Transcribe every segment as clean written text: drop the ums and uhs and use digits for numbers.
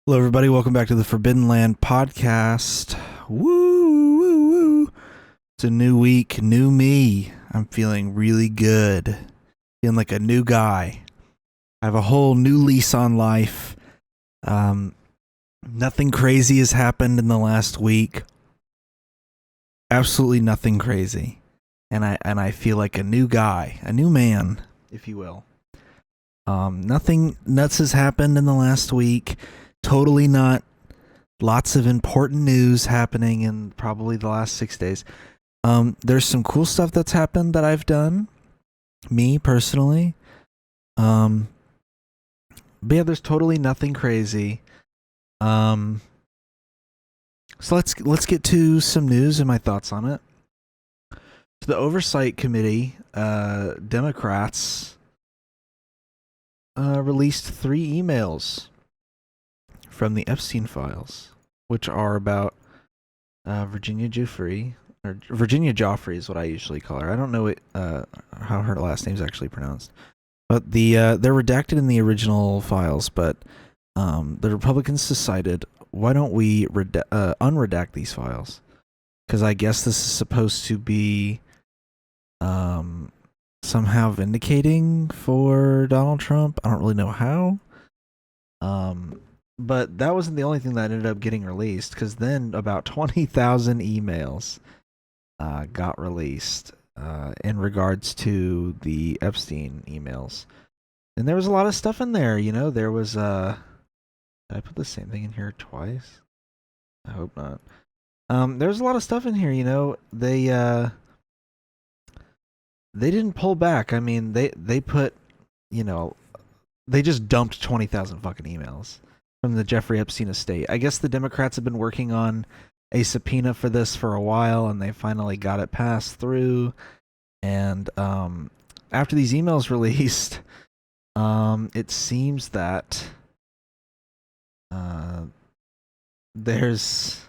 Hello, everybody. Welcome back to the Forbidden Land podcast. Woo, woo, woo. It's a new week, new me. I'm feeling really good. Feeling like a new guy. I have a whole new lease on life. Nothing crazy has happened in the last week. Absolutely nothing crazy. And I feel like a new guy, a new man, if you will. Nothing nuts has happened in the last week. Totally not. Lots of important news happening in probably the last 6 days. There's some cool stuff that's happened that I've done, me personally. But yeah, there's totally nothing crazy. So let's get to some news and my thoughts on it. So the Oversight Committee, Democrats, released 3 emails from the Epstein files, which are about Virginia Giuffre, or Virginia Joffrey is what I usually call her. I don't know how her last name is actually pronounced, but they're redacted in the original files. But the Republicans decided, why don't we unredact these files? Because I guess this is supposed to be somehow vindicating for Donald Trump. I don't really know how. But that wasn't the only thing that ended up getting released, because then about 20,000 emails got released in regards to the Epstein emails. And there was a lot of stuff in there, you know. There was, did I put the same thing in here twice? I hope not. There's a lot of stuff in here, you know. They didn't pull back. I mean, they put, you know, they just dumped 20,000 fucking emails from the Jeffrey Epstein estate. I guess the Democrats have been working on a subpoena for this for a while, and they finally got it passed through. And after these emails released, it seems that there's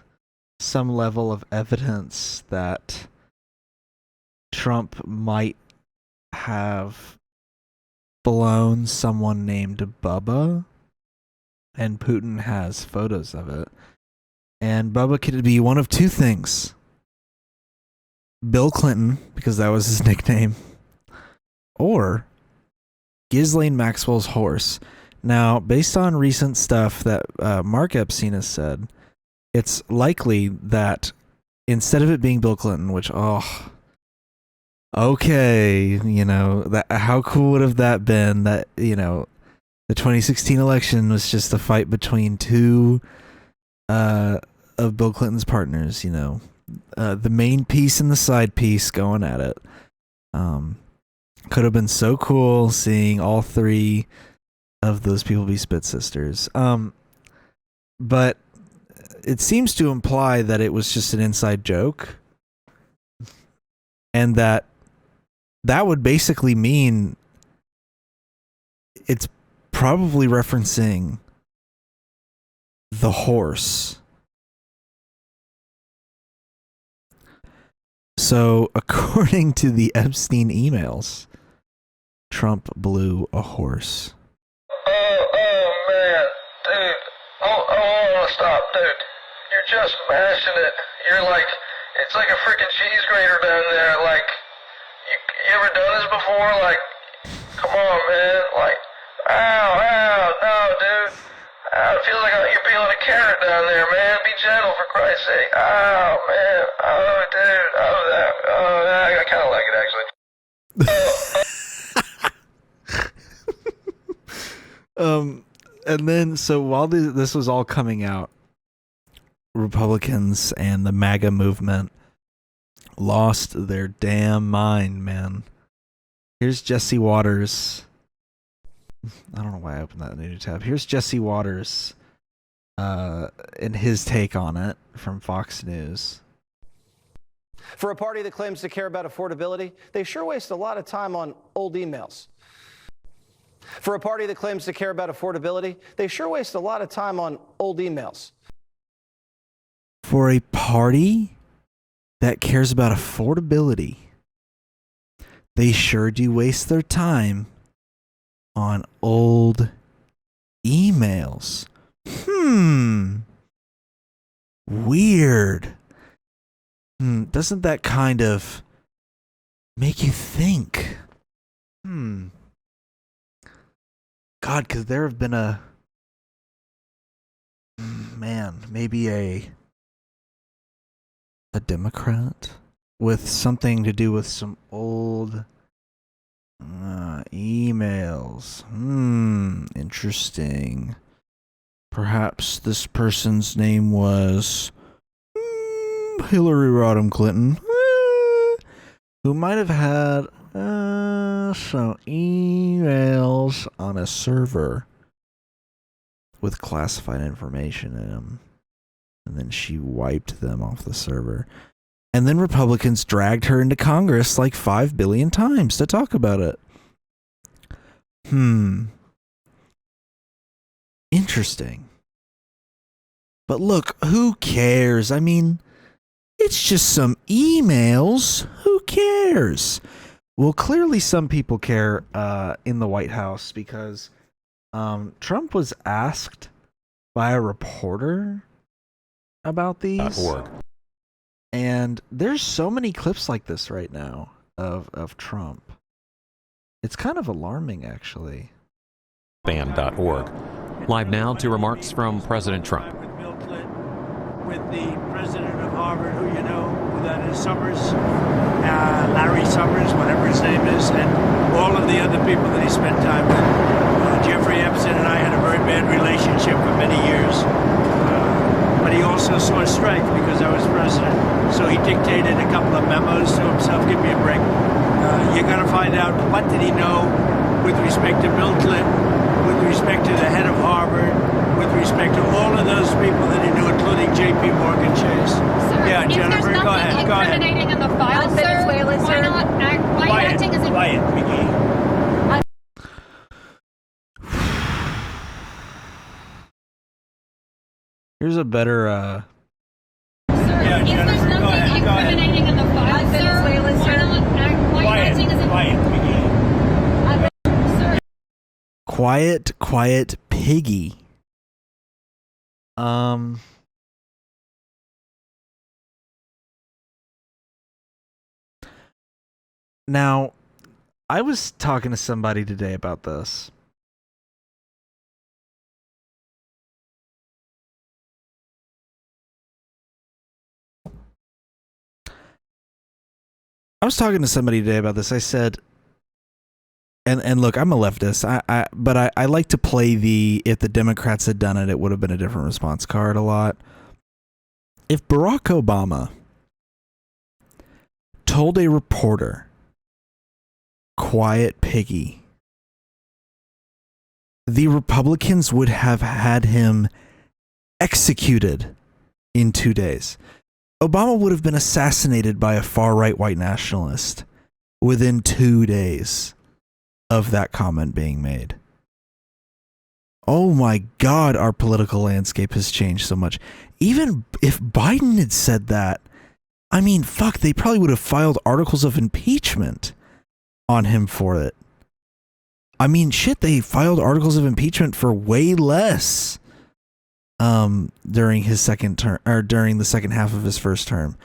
some level of evidence that Trump might have blown someone named Bubba, and Putin has photos of it. And Bubba could be one of two things: Bill Clinton, because that was his nickname, or Ghislaine Maxwell's horse. Now, based on recent stuff that Mark Epstein has said, it's likely that instead of it being Bill Clinton, which, okay, you know, that how cool would have that been? That, you know, the 2016 election was just a fight between two of Bill Clinton's partners, you know, the main piece and the side piece going at it. Could have been so cool seeing all 3 of those people be spit sisters. But it seems to imply that it was just an inside joke, and that would basically mean it's probably referencing the horse. So, according to the Epstein emails, Trump blew a horse. Oh, man, dude. I want to stop, dude. You're just mashing it. You're like, it's like a freaking cheese grater down there. Like, you ever done this before? Like, come on, man. Like, ow, no, dude. It feels like you're peeling a carrot down there, man. Be gentle, for Christ's sake. Ow, man. Oh, dude. I kind of like it, actually. And then, so while this was all coming out, Republicans and the MAGA movement lost their damn mind, man. Here's Jesse Waters. I don't know why I opened that new tab. Here's Jesse Waters and his take on it from Fox News. For a party that claims to care about affordability, they sure waste a lot of time on old emails. For a party that claims to care about affordability, they sure waste a lot of time on old emails. For a party that cares about affordability, they sure do waste their time on old emails. Weird. Doesn't that kind of make you think? God, because there have been maybe a Democrat with something to do with some old emails. Interesting. Perhaps this person's name was Hillary Rodham Clinton, who might have had some emails on a server with classified information in them. And then she wiped them off the server. And then Republicans dragged her into Congress like 5 billion times to talk about it. Interesting. But look, who cares? I mean, it's just some emails. Who cares? Well, clearly some people care in the White House because Trump was asked by a reporter about these. And there's so many clips like this right now of Trump. It's kind of alarming, actually. Ban.org. Live now to remarks from President Trump. With Bill Clinton, with the president of Harvard, who you know, who that is, Summers, Larry Summers, whatever his name is, and all of the other people that he spent time with. Jeffrey Epstein and I had a very bad relationship for many years. But he also saw strength because I was president. So he dictated a couple of memos to himself. Give me a break. You're going to find out what did he know with respect to Bill Clinton, with respect to the head of Harvard, with respect to all of those people that he knew, including J.P. Morgan Chase. Sir, Yeah, Jennifer, go ahead. Go ahead. Incriminating in the file, sir. Why not act? Why acting as a Quiet, McGee. Here's a better Yeah, if there's Jennifer, go nothing ahead. Go ahead. incriminating in the file, sir, why not act? Why Quiet, acting as a quiet, McGee. sir? quiet piggy. Now, I was talking to somebody today about this. I said, and look, I'm a leftist. But I like to play the if the Democrats had done it, it would have been a different response card a lot. If Barack Obama told a reporter, quiet piggy, the Republicans would have had him executed in 2 days. Obama would have been assassinated by a far-right white nationalist within 2 days of that comment being made. Oh my God, our political landscape has changed so much. Even if Biden had said that, I mean, fuck, they probably would have filed articles of impeachment on him for it. I mean, shit, they filed articles of impeachment for way less during his second term, or during the second half of his first term.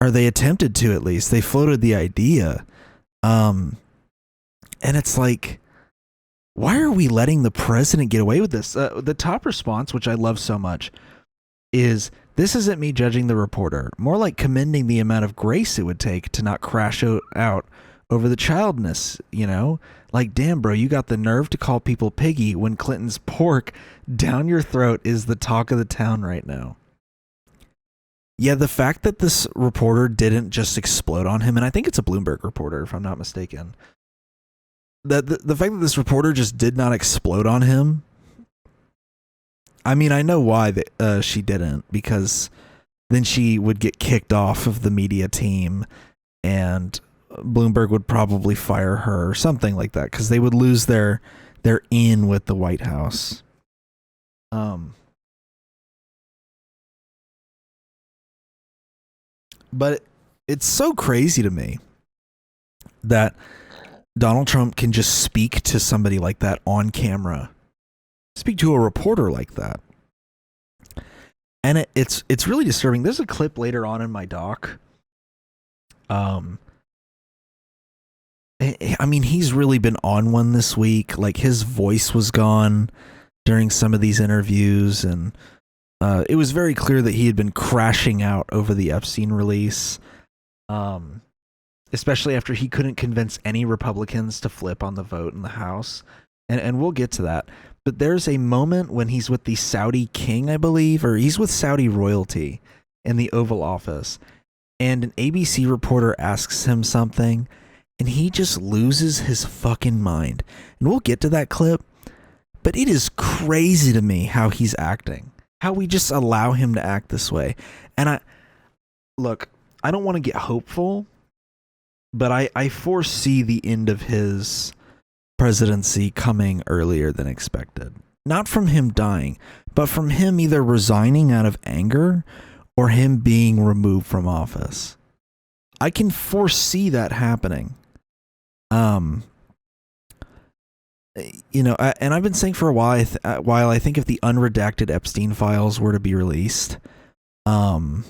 Or they attempted to, at least. They floated the idea. And it's like, why are we letting the president get away with this? The top response, which I love so much, is, this isn't me judging the reporter, more like commending the amount of grace it would take to not crash out over the childness, you know? Like, damn, bro, you got the nerve to call people piggy when Clinton's pork down your throat is the talk of the town right now. Yeah, the fact that this reporter didn't just explode on him, and I think it's a Bloomberg reporter, if I'm not mistaken, that the fact that this reporter just did not explode on him, I mean, I know why she didn't, because then she would get kicked off of the media team, and Bloomberg would probably fire her or something like that, because they would lose their in with the White House. But it's so crazy to me that Donald Trump can just speak to somebody like that on camera speak to a reporter like that. And it's really disturbing. There's a clip later on in my doc. I mean, he's really been on one this week. Like, his voice was gone during some of these interviews, and it was very clear that he had been crashing out over the Epstein release, especially after he couldn't convince any Republicans to flip on the vote in the House. And we'll get to that. But there's a moment when he's with the Saudi king, I believe, or he's with Saudi royalty in the Oval Office, and an ABC reporter asks him something, and he just loses his fucking mind. And we'll get to that clip, but it is crazy to me how he's acting, how we just allow him to act this way. And I don't want to get hopeful, but I foresee the end of his presidency coming earlier than expected. Not from him dying, but from him either resigning out of anger or him being removed from office. I can foresee that happening. And I've been saying for a while, I think if the unredacted Epstein files were to be released, it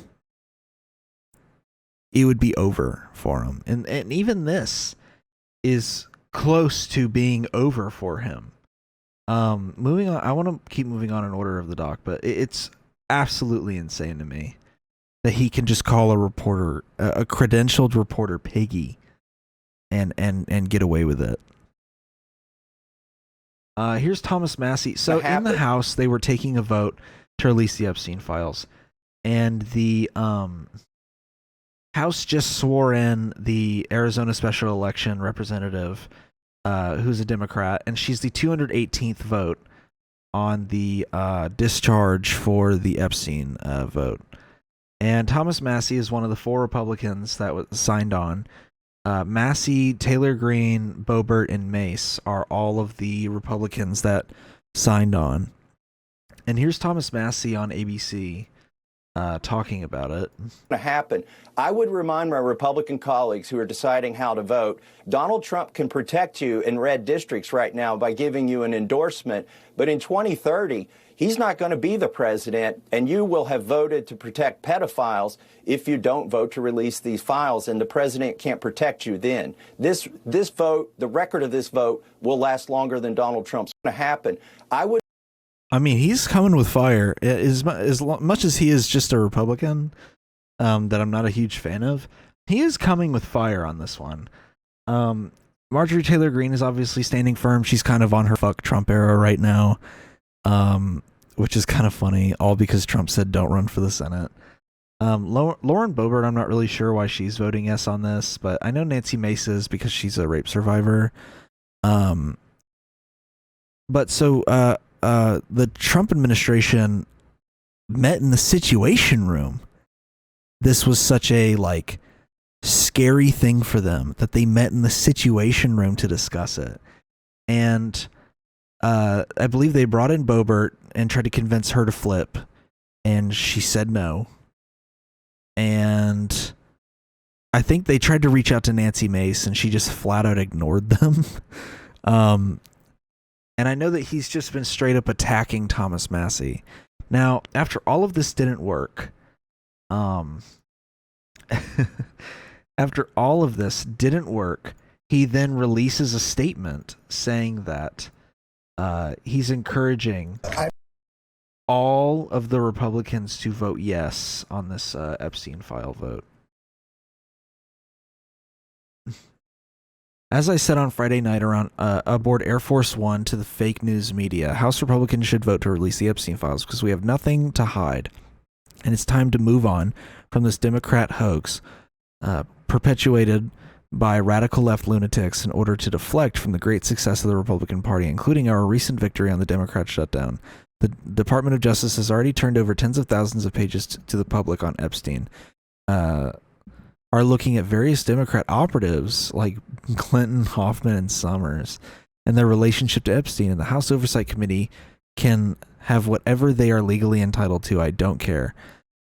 would be over for him. And even this is close to being over for him. Moving on, I want to keep moving on in order of the doc, but it's absolutely insane to me that he can just call a reporter, a credentialed reporter, piggy, and get away with it. Here's Thomas Massey. So in the House, they were taking a vote to release the Epstein files, and the House just swore in the Arizona special election representative, who's a Democrat, and she's the 218th vote on the discharge for the Epstein vote. And Thomas Massey is one of the 4 Republicans that was signed on. Massey, Taylor Greene, Boebert, and Mace are all of the Republicans that signed on. And here's Thomas Massey on ABC talking about it. To happen. I would remind my Republican colleagues who are deciding how to vote, Donald Trump can protect you in red districts right now by giving you an endorsement, but in 2030, he's not going to be the president, and you will have voted to protect pedophiles if you don't vote to release these files, and the president can't protect you then. This vote, the record of this vote, will last longer than Donald Trump's going to happen. I mean, he's coming with fire. As much as he is just a Republican that I'm not a huge fan of, he is coming with fire on this one. Marjorie Taylor Greene is obviously standing firm. She's kind of on her fuck Trump era right now, which is kind of funny, all because Trump said don't run for the Senate. Lauren Boebert, I'm not really sure why she's voting yes on this, but I know Nancy Mace is because she's a rape survivor. But so the Trump administration met in the Situation Room. This was such a scary thing for them that they met in the Situation Room to discuss it. And I believe they brought in Boebert and tried to convince her to flip, and she said no. And I think they tried to reach out to Nancy Mace, and she just flat out ignored them. And I know that he's just been straight up attacking Thomas Massey. Now, after all of this didn't work, he then releases a statement saying that he's encouraging all of the Republicans to vote yes on this Epstein file vote. As I said on Friday night aboard Air Force One to the fake news media, House Republicans should vote to release the Epstein files because we have nothing to hide. And it's time to move on from this Democrat hoax perpetuated by radical left lunatics in order to deflect from the great success of the Republican Party, including our recent victory on the Democrat shutdown. The Department of Justice has already turned over tens of thousands of pages to the public on Epstein. Are looking at various Democrat operatives like Clinton, Hoffman, and Summers and their relationship to Epstein, and the House Oversight Committee can have whatever they are legally entitled to. I don't care.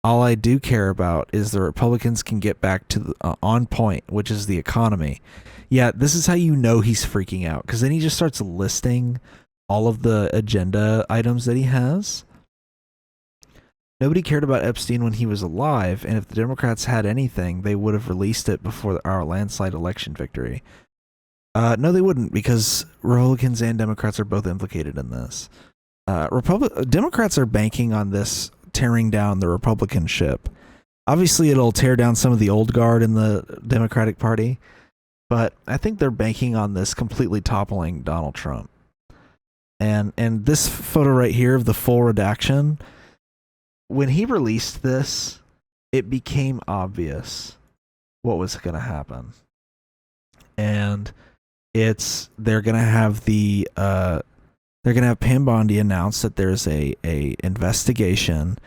All I do care about is the Republicans can get back to on point, which is the economy. Yeah, this is how you know he's freaking out, because then he just starts listing all of the agenda items that he has. Nobody cared about Epstein when he was alive, and if the Democrats had anything, they would have released it before our landslide election victory. No, they wouldn't, because Republicans and Democrats are both implicated in this. Democrats are banking on this tearing down the Republican ship. Obviously, it'll tear down some of the old guard in the Democratic Party, but I think they're banking on this completely toppling Donald Trump. And this photo right here of the full redaction, when he released this, it became obvious what was going to happen. And they're going to have Pam Bondi announce that there's a investigation,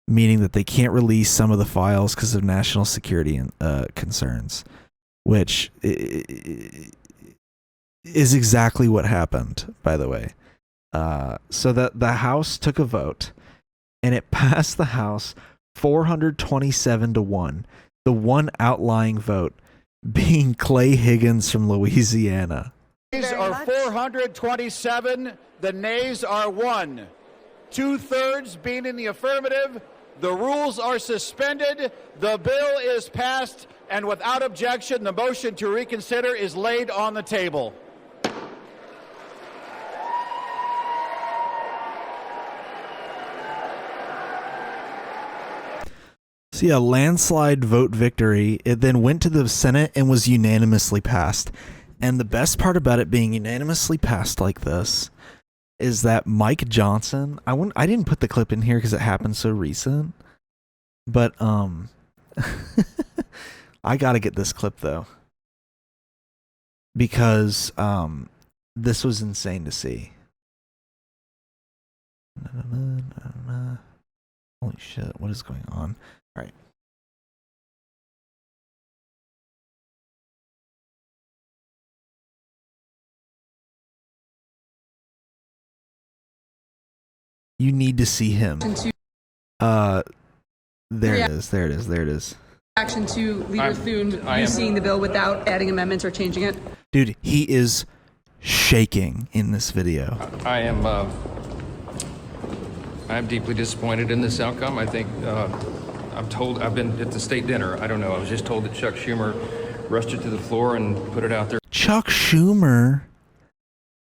meaning that they can't release some of the files because of national security concerns, which is exactly what happened, by the way. So that the House took a vote, and it passed the House 427-1. The one outlying vote being Clay Higgins from Louisiana. The nays are 427. The nays are 1. 2/3 being in the affirmative. The rules are suspended. The bill is passed, and without objection, the motion to reconsider is laid on the table. So yeah, landslide vote victory. It then went to the Senate and was unanimously passed. And the best part about it being unanimously passed like this is that Mike Johnson, I didn't put the clip in here because it happened so recent, but I gotta get this clip though, because this was insane to see. Holy shit, what is going on? All right. You need to see him. There it is. Reaction to Leader Thune seeing the bill without adding amendments or changing it? Dude, he is shaking in this video. I'm deeply disappointed in this outcome. I think I've been at the state dinner. I don't know. I was just told that Chuck Schumer rushed it to the floor and put it out there. Chuck Schumer?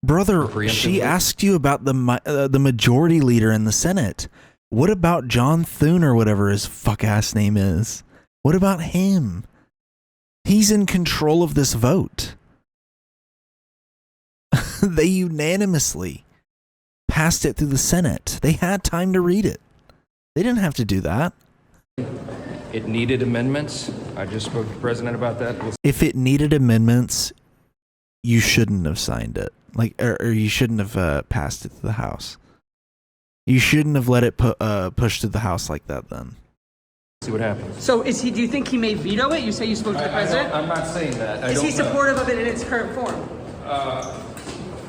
Brother, she asked you about the majority leader in the Senate. What about John Thune or whatever his fuck-ass name is? What about him? He's in control of this vote. They unanimously passed it through the Senate. They had time to read it. They didn't have to do that. It needed amendments. I just spoke to the president about that. If it needed amendments, you shouldn't have signed it. Or you shouldn't have passed it to the House. You shouldn't have let it push to the House like that then. See what happens. So do you think he may veto it? You say you spoke to the president? I'm not saying that. Is he supportive of it in its current form?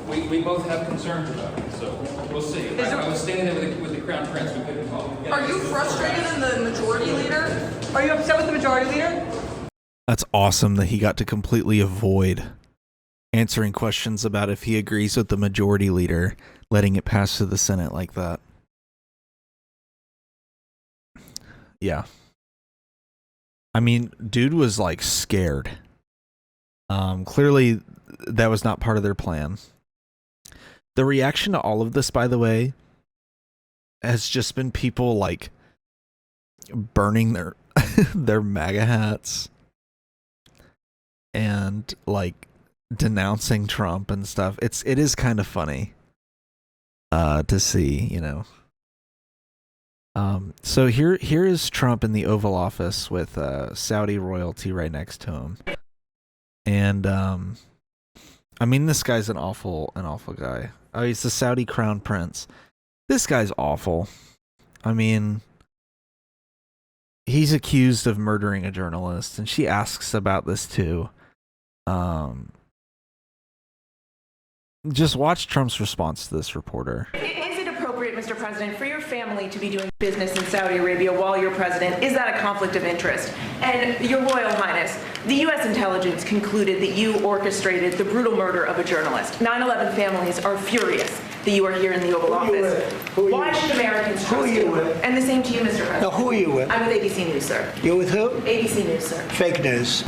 We both have concerns about it, so we'll see. I was standing there with the Crown Prince. We couldn't call. Are you frustrated in the majority leader? Are you upset with the majority leader? That's awesome that he got to completely avoid answering questions about if he agrees with the majority leader letting it pass to the Senate like that. Yeah. I mean, dude was like scared. Clearly that was not part of their plan. The reaction to all of this, by the way, has just been people like burning their their MAGA hats and like denouncing Trump and stuff. It is kind of funny to see, you know. So here is Trump in the Oval Office with Saudi royalty right next to him. And I mean, this guy's an awful guy. Oh, he's the Saudi crown prince. This guy's awful. I mean, he's accused of murdering a journalist, and she asks about this too. Just watch Trump's response to this reporter. Is it appropriate, Mr. President, for your family to be doing business in Saudi Arabia while you're president? Is that a conflict of interest? And Your Royal Highness, the U.S. intelligence concluded that you orchestrated the brutal murder of a journalist. 9/11 families are furious that you are here in the Oval Office. Why should Americans trust you? And the same to you, Mr. President. Now, who are you with? I'm with ABC News, sir. You're with who? ABC News, sir. Fake news.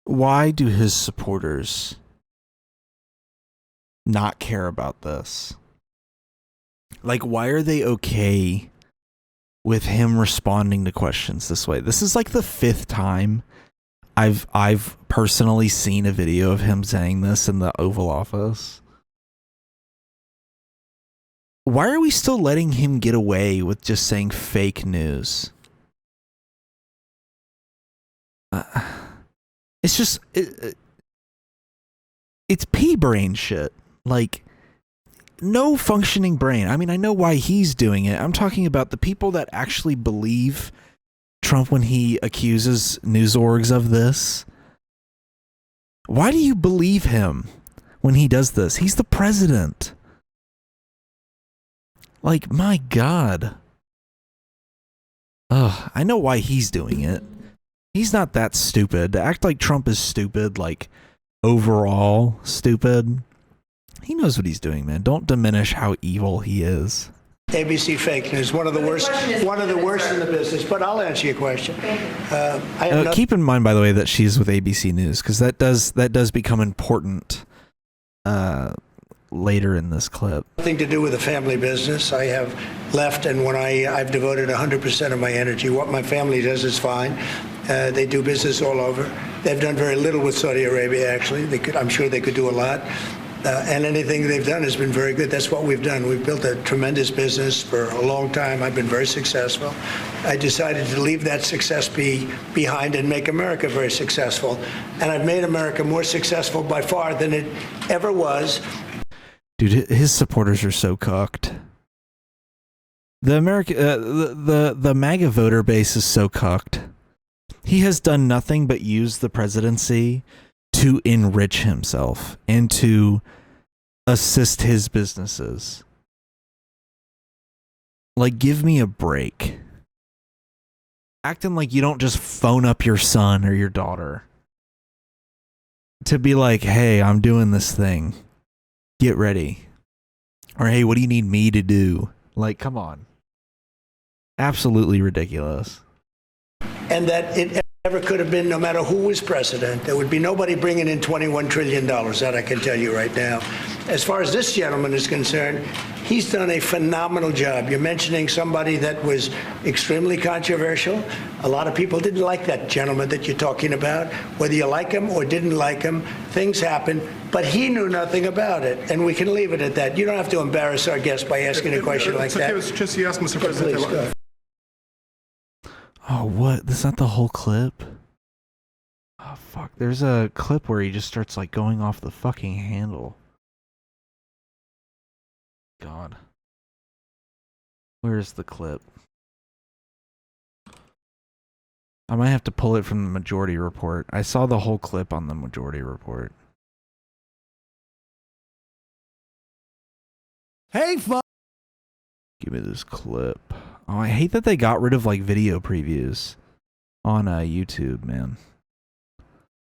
Why do his supporters not care about this? Like, why are they okay with him responding to questions this way? This is like the 5th time I've personally seen a video of him saying this in the Oval Office. Why are we still letting him get away with just saying fake news? It's just it's pea brain shit. Like, no functioning brain. I mean, I know why he's doing it. I'm talking about the people that actually believe Trump when he accuses news orgs of this. Why do you believe him when he does this? He's the president. Like, my God. Ugh, I know why he's doing it. He's not that stupid. To act like Trump is stupid, like, overall stupid. He knows what he's doing, man. Don't diminish how evil he is. ABC fake news, one of the worst in the business. But I'll answer your question. Keep in mind, by the way, that she's with ABC News, because that does become important later in this clip. Nothing to do with the family business. I have left, and when I've devoted 100% of my energy. What my family does is fine. They do business all over. They've done very little with Saudi Arabia, actually. I'm sure they could do a lot. And anything they've done has been very good. That's what we've done. We've built a tremendous business for a long time. I've been very successful. I decided to leave that success behind and make America very successful. And I've made America more successful by far than it ever was. Dude, his supporters are so cucked. The MAGA voter base is so cucked. He has done nothing but use the presidency to enrich himself and to assist his businesses. Like, give me a break. Acting like you don't just phone up your son or your daughter to be like, hey, I'm doing this thing. Get ready. Or, hey, what do you need me to do? Like, come on. Absolutely ridiculous. And that it never could have been, no matter who was president. There would be nobody bringing in $21 trillion, that I can tell you right now. As far as this gentleman is concerned, he's done a phenomenal job. You're mentioning somebody that was extremely controversial. A lot of people didn't like that gentleman that you're talking about. Whether you like him or didn't like him, things happen. But he knew nothing about it, and we can leave it at that. You don't have to embarrass our guest by asking a question like that. It's just you ask, Mr. President. Please, go ahead. Oh, what? That's not the whole clip? Oh, fuck. There's a clip where he just starts, like, going off the fucking handle. God. Where's the clip? I might have to pull it from the Majority Report. I saw the whole clip on the Majority Report. Hey, fuck. Give me this clip. Oh, I hate that they got rid of, like, video previews on YouTube, man.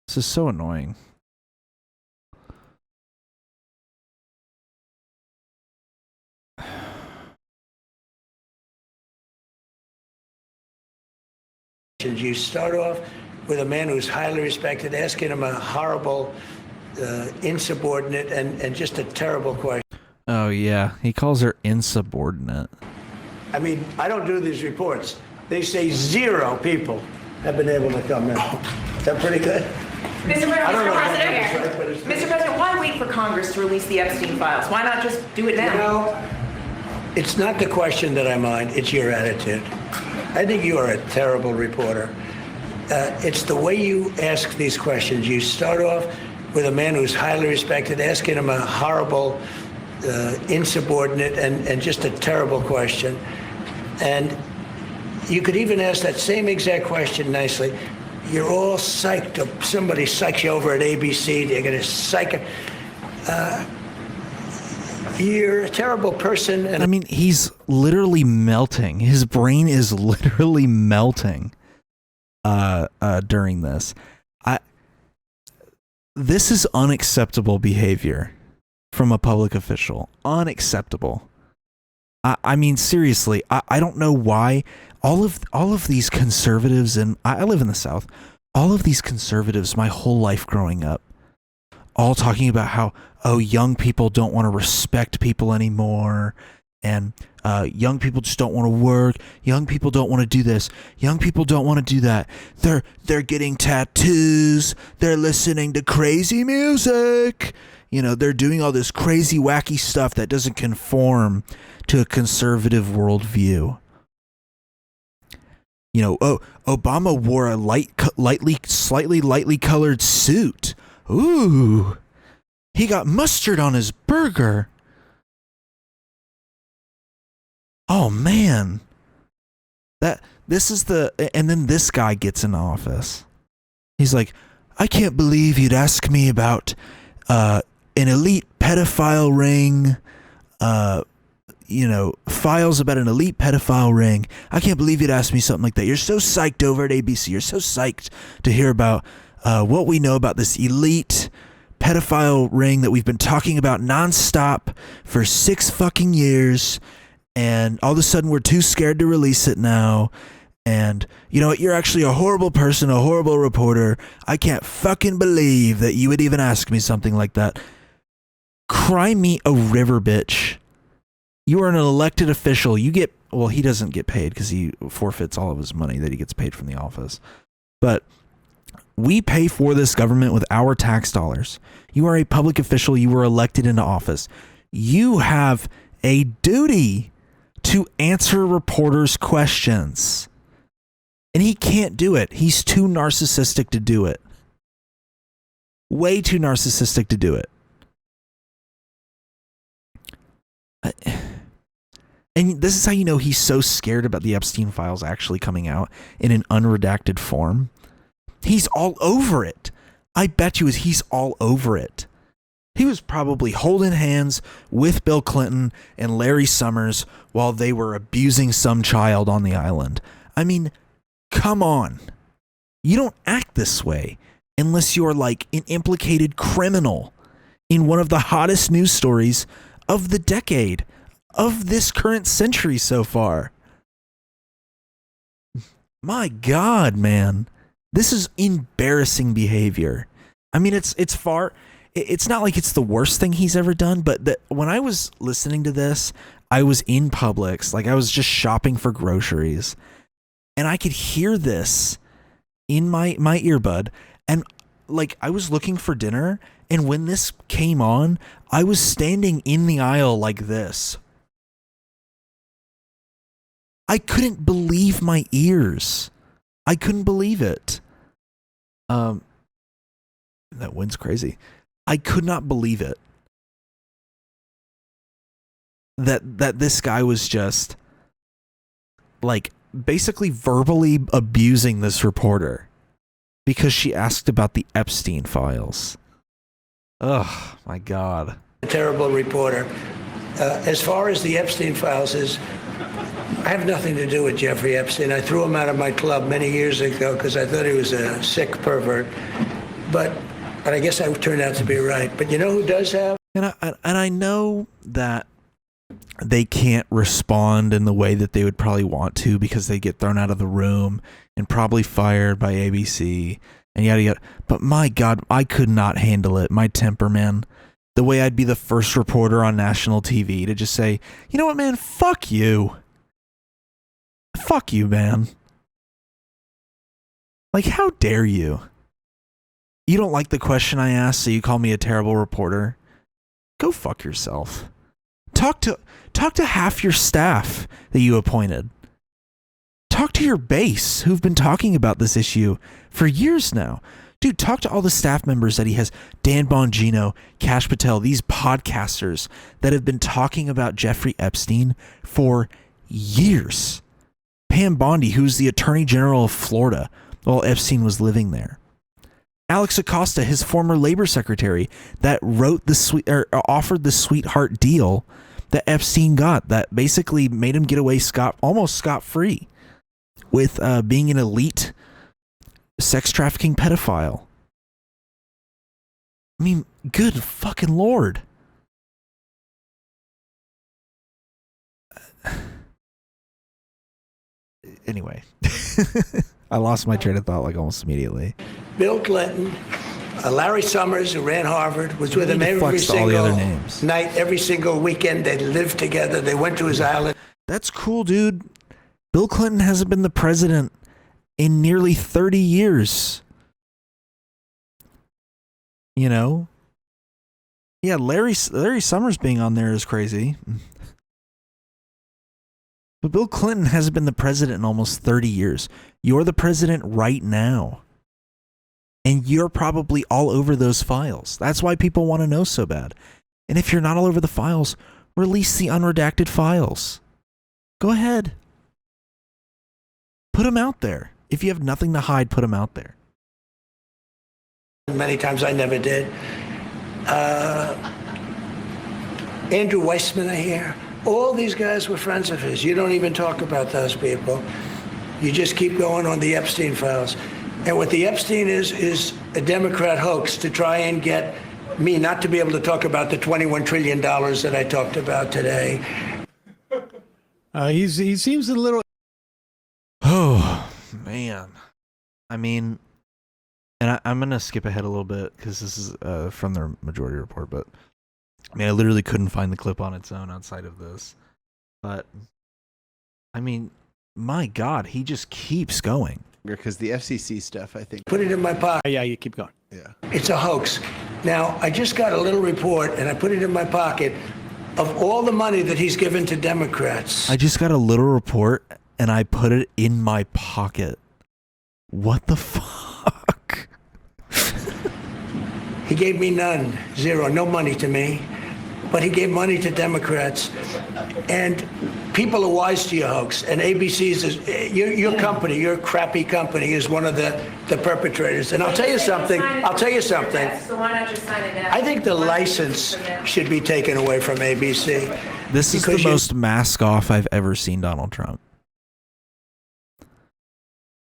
This is so annoying. You start off with a man who's highly respected, asking him a horrible, insubordinate, and just a terrible question. Oh, yeah. He calls her insubordinate. I mean, I don't do these reports. They say 0 people have been able to come in. Is that pretty good? Mr. President, why wait for Congress to release the Epstein files? Why not just do it now? You know, it's not the question that I mind, it's your attitude. I think you are a terrible reporter. It's the way you ask these questions. You start off with a man who's highly respected, asking him a horrible, insubordinate, and just a terrible question. And you could even ask that same exact question nicely. You're all psyched up. Somebody psychs you over at ABC. They're going to psych. You're a terrible person. And I mean, he's literally melting. His brain is literally melting during this. This is unacceptable behavior from a public official. Unacceptable. I mean, seriously, I don't know why all of these conservatives, and I live in the South, all of these conservatives my whole life growing up, all talking about how, oh, young people don't want to respect people anymore, and young people just don't want to work, young people don't want to do this, young people don't want to do that, they're getting tattoos, they're listening to crazy music, they're doing all this crazy wacky stuff that doesn't conform to a conservative worldview. Obama wore a slightly lightly colored suit. Ooh, he got mustard on his burger. Oh man, and then this guy gets in office. He's like, I can't believe you'd ask me about an elite pedophile ring, files about an elite pedophile ring. I can't believe you'd ask me something like that. You're so psyched over at ABC. You're so psyched to hear about what we know about this elite pedophile ring that we've been talking about nonstop for 6 fucking years. And all of a sudden we're too scared to release it now. And you know what? You're actually a horrible person, a horrible reporter. I can't fucking believe that you would even ask me something like that. Cry me a river, bitch. You are an elected official. He doesn't get paid because he forfeits all of his money that he gets paid from the office. But we pay for this government with our tax dollars. You are a public official. You were elected into office. You have a duty to answer reporters' questions. And he can't do it. He's too narcissistic to do it. Way too narcissistic to do it. And this is how you know he's so scared about the Epstein files actually coming out in an unredacted form. He's all over it. I bet you he's all over it. He was probably holding hands with Bill Clinton and Larry Summers while they were abusing some child on the island. I mean, come on. You don't act this way unless you're like an implicated criminal in one of the hottest news stories of the decade, of this current century so far. My God, man. This is embarrassing behavior. I mean, it's not like it's the worst thing he's ever done, but when I was listening to this, I was in Publix, like I was just shopping for groceries, and I could hear this in my earbud, and like I was looking for dinner, and when this came on, I was standing in the aisle like this. I couldn't believe my ears. I couldn't believe it. That wind's crazy. I could not believe it. That this guy was just like basically verbally abusing this reporter because she asked about the Epstein files. Oh my God. A terrible reporter. As far as the Epstein files I have nothing to do with Jeffrey Epstein. I threw him out of my club many years ago because I thought he was a sick pervert. But I guess I turned out to be right. But you know who does have? And I know that they can't respond in the way that they would probably want to because they get thrown out of the room and probably fired by ABC and yada yada. But my God, I could not handle it. My temper, man. The way I'd be the first reporter on national TV to just say, you know what, man, fuck you. Fuck you, man. Like, how dare you? You don't like the question I asked, so you call me a terrible reporter? Go fuck yourself. Talk to half your staff that you appointed. Talk to your base who've been talking about this issue for years now. Dude, talk to all the staff members that he has. Dan Bongino, Kash Patel, these podcasters that have been talking about Jeffrey Epstein for years. Pam Bondi, who's the Attorney General of Florida while Epstein was living there. Alex Acosta, his former labor secretary, that wrote the offered the sweetheart deal that Epstein got, that basically made him get away almost scot-free with being an elite sex trafficking pedophile. I mean, good fucking Lord. Anyway, I lost my train of thought like almost immediately. Bill Clinton, Larry Summers, who ran Harvard, was with him every single night, every single weekend. They lived together. They went to his island. That's cool, dude. Bill Clinton hasn't been the president in nearly 30 years. You know? Yeah, Larry Summers being on there is crazy. But Bill Clinton hasn't been the president in almost 30 years. You're the president right now. And you're probably all over those files. That's why people want to know so bad. And if you're not all over the files, release the unredacted files. Go ahead. Put them out there. If you have nothing to hide, put them out there. Many times I never did. Andrew Weissman, I hear. All these guys were friends of his. You don't even talk about those people. You just keep going on the Epstein files. And what the Epstein is a Democrat hoax to try and get me not to be able to talk about the $21 trillion that I talked about today. He seems a little... Oh, man. I mean, and I'm going to skip ahead a little bit because this is from the Majority Report, but I mean, I literally couldn't find the clip on its own outside of this. But, I mean, my God, he just keeps going. Because the FCC stuff, I think. Put it in my pocket. Yeah, you keep going. Yeah. It's a hoax. Now, I just got a little report, and I put it in my pocket, of all the money that he's given to Democrats. I just got a little report, and I put it in my pocket. What the fuck? He gave me none, zero, no money to me. But he gave money to Democrats. And people are wise to your hoax. And ABC's your company, your crappy company, is one of the perpetrators. And I'll tell you something. So why not just sign it now? I think the license should be taken away from ABC. This is the most mask off I've ever seen Donald Trump.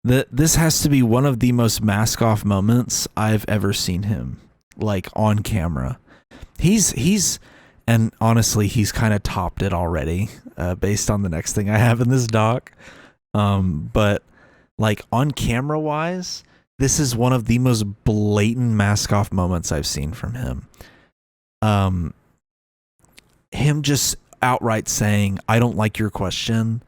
This has to be one of the most mask off moments I've ever seen him, like on camera. He's and honestly, he's kind of topped it already, based on the next thing I have in this doc. But like on camera wise, this is one of the most blatant mask off moments I've seen from him. Him just outright saying, "I don't like your question.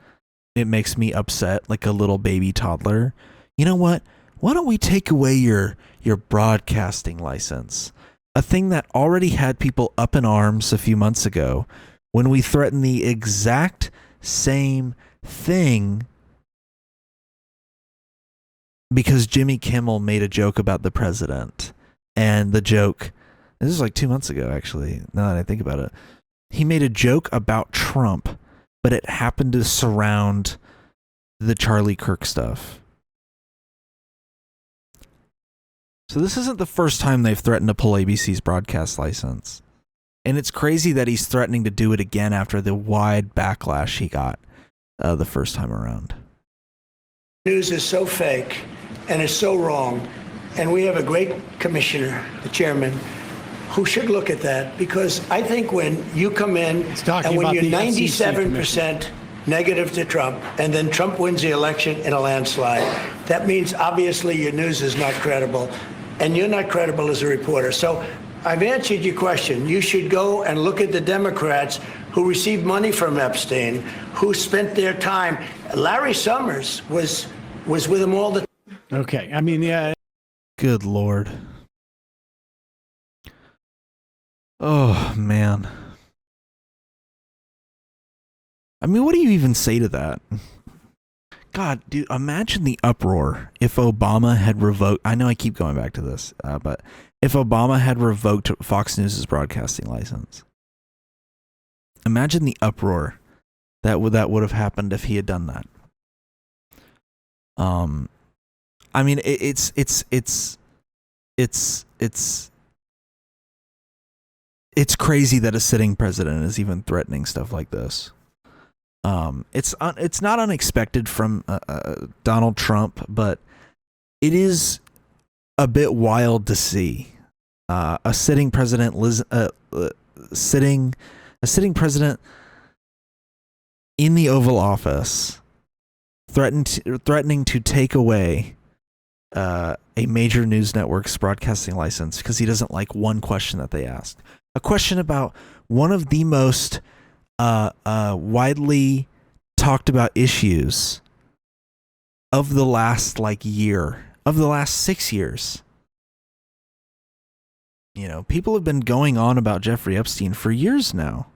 It makes me upset," like a little baby toddler. You know what? Why don't we take away your broadcasting license? A thing that already had people up in arms a few months ago when we threatened the exact same thing because Jimmy Kimmel made a joke about the president. And the joke, this is like 2 months ago, actually, now that I think about it. He made a joke about Trump, but it happened to surround the Charlie Kirk stuff. So this isn't the first time they've threatened to pull ABC's broadcast license. And it's crazy that he's threatening to do it again after the wide backlash he got the first time around. News is so fake and is so wrong. And we have a great commissioner, the chairman, who should look at that, because I think when you come in and when you're 97% negative to Trump and then Trump wins the election in a landslide, that means obviously your news is not credible and you're not credible as a reporter. So I've answered your question. You should go and look at the Democrats who received money from Epstein, who spent their time. Larry Summers was with him all the time. Okay. I mean, yeah. Good Lord. Oh, man. I mean, what do you even say to that? God, dude, imagine the uproar if Obama had revoked... I know I keep going back to this, but if Obama had revoked Fox News' broadcasting license. Imagine the uproar that would have happened if he had done that. I mean, it's it's crazy that a sitting president is even threatening stuff like this. It's not unexpected from Donald Trump, but it is a bit wild to see a sitting president sitting president in the Oval Office threatening to take away a major news network's broadcasting license because he doesn't like one question that they asked. A question about one of the most widely talked about issues of the last year, of the last 6 years. You know, people have been going on about Jeffrey Epstein for years now.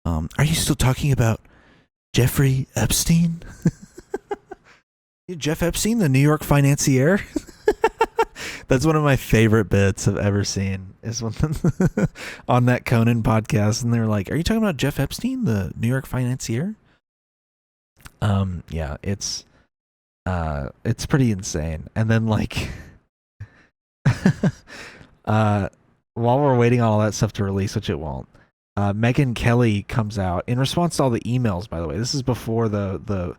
Are you still talking about Jeffrey Epstein? Jeff Epstein, the New York financier? That's one of my favorite bits I've ever seen, is when on that Conan podcast, and they're like, "Are you talking about Jeff Epstein, the New York financier?" Yeah, it's pretty insane. And then while we're waiting on all that stuff to release, which it won't, Megyn Kelly comes out in response to all the emails. By the way, this is before the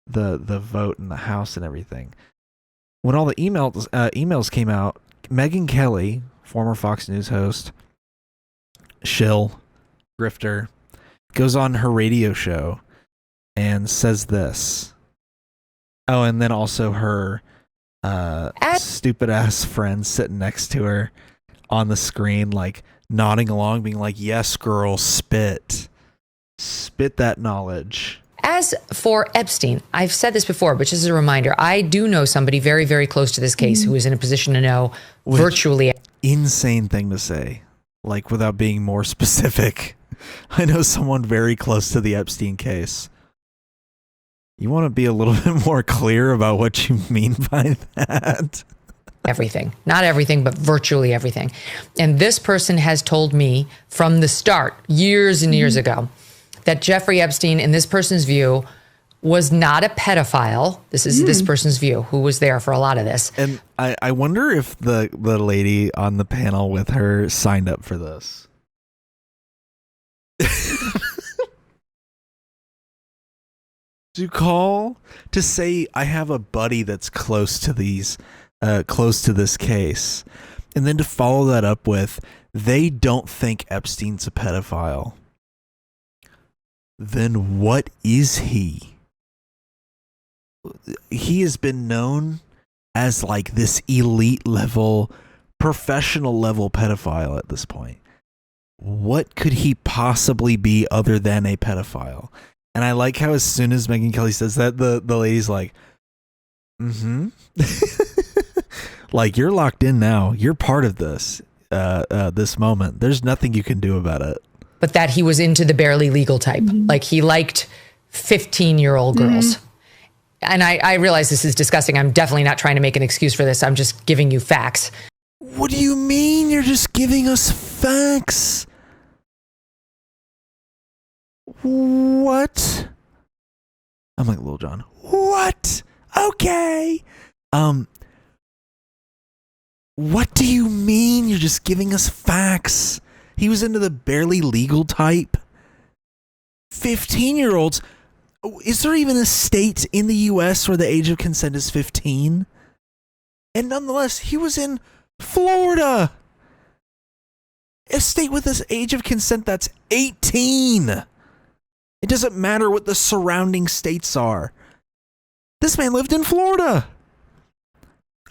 vote in the House and everything. When all the emails came out, Megyn Kelly, former Fox News host, shill, grifter, goes on her radio show and says this. Oh, and then also her stupid ass friend sitting next to her on the screen, nodding along, being like, "Yes, girl, spit that knowledge." As for Epstein, I've said this before, but just as a reminder, I do know somebody very, very close to this case who is in a position to know virtually. Insane thing to say, without being more specific. I know someone very close to the Epstein case. You want to be a little bit more clear about what you mean by that? Everything. Not everything, but virtually everything. And this person has told me from the start, years and years ago, that Jeffrey Epstein, in this person's view, was not a pedophile. This is this person's view, who was there for a lot of this. And I wonder if the lady on the panel with her signed up for this. To say I have a buddy that's close to this case, and then to follow that up with, they don't think Epstein's a pedophile. Then what is he? He has been known as this elite level, professional level pedophile at this point. What could he possibly be other than a pedophile? And I like how as soon as Megyn Kelly says that, the lady's like, you're locked in now. You're part of this moment. There's nothing you can do about it. But that he was into the barely legal type. He liked 15-year-old girls. And I realize this is disgusting. I'm definitely not trying to make an excuse for this. I'm just giving you facts. What do you mean you're just giving us facts? What? I'm like Lil Jon. What? Okay. What do you mean you're just giving us facts? He was into the barely legal type. 15-year-olds. Is there even a state in the U.S. where the age of consent is 15? And nonetheless, he was in Florida. A state with this age of consent that's 18. It doesn't matter what the surrounding states are. This man lived in Florida.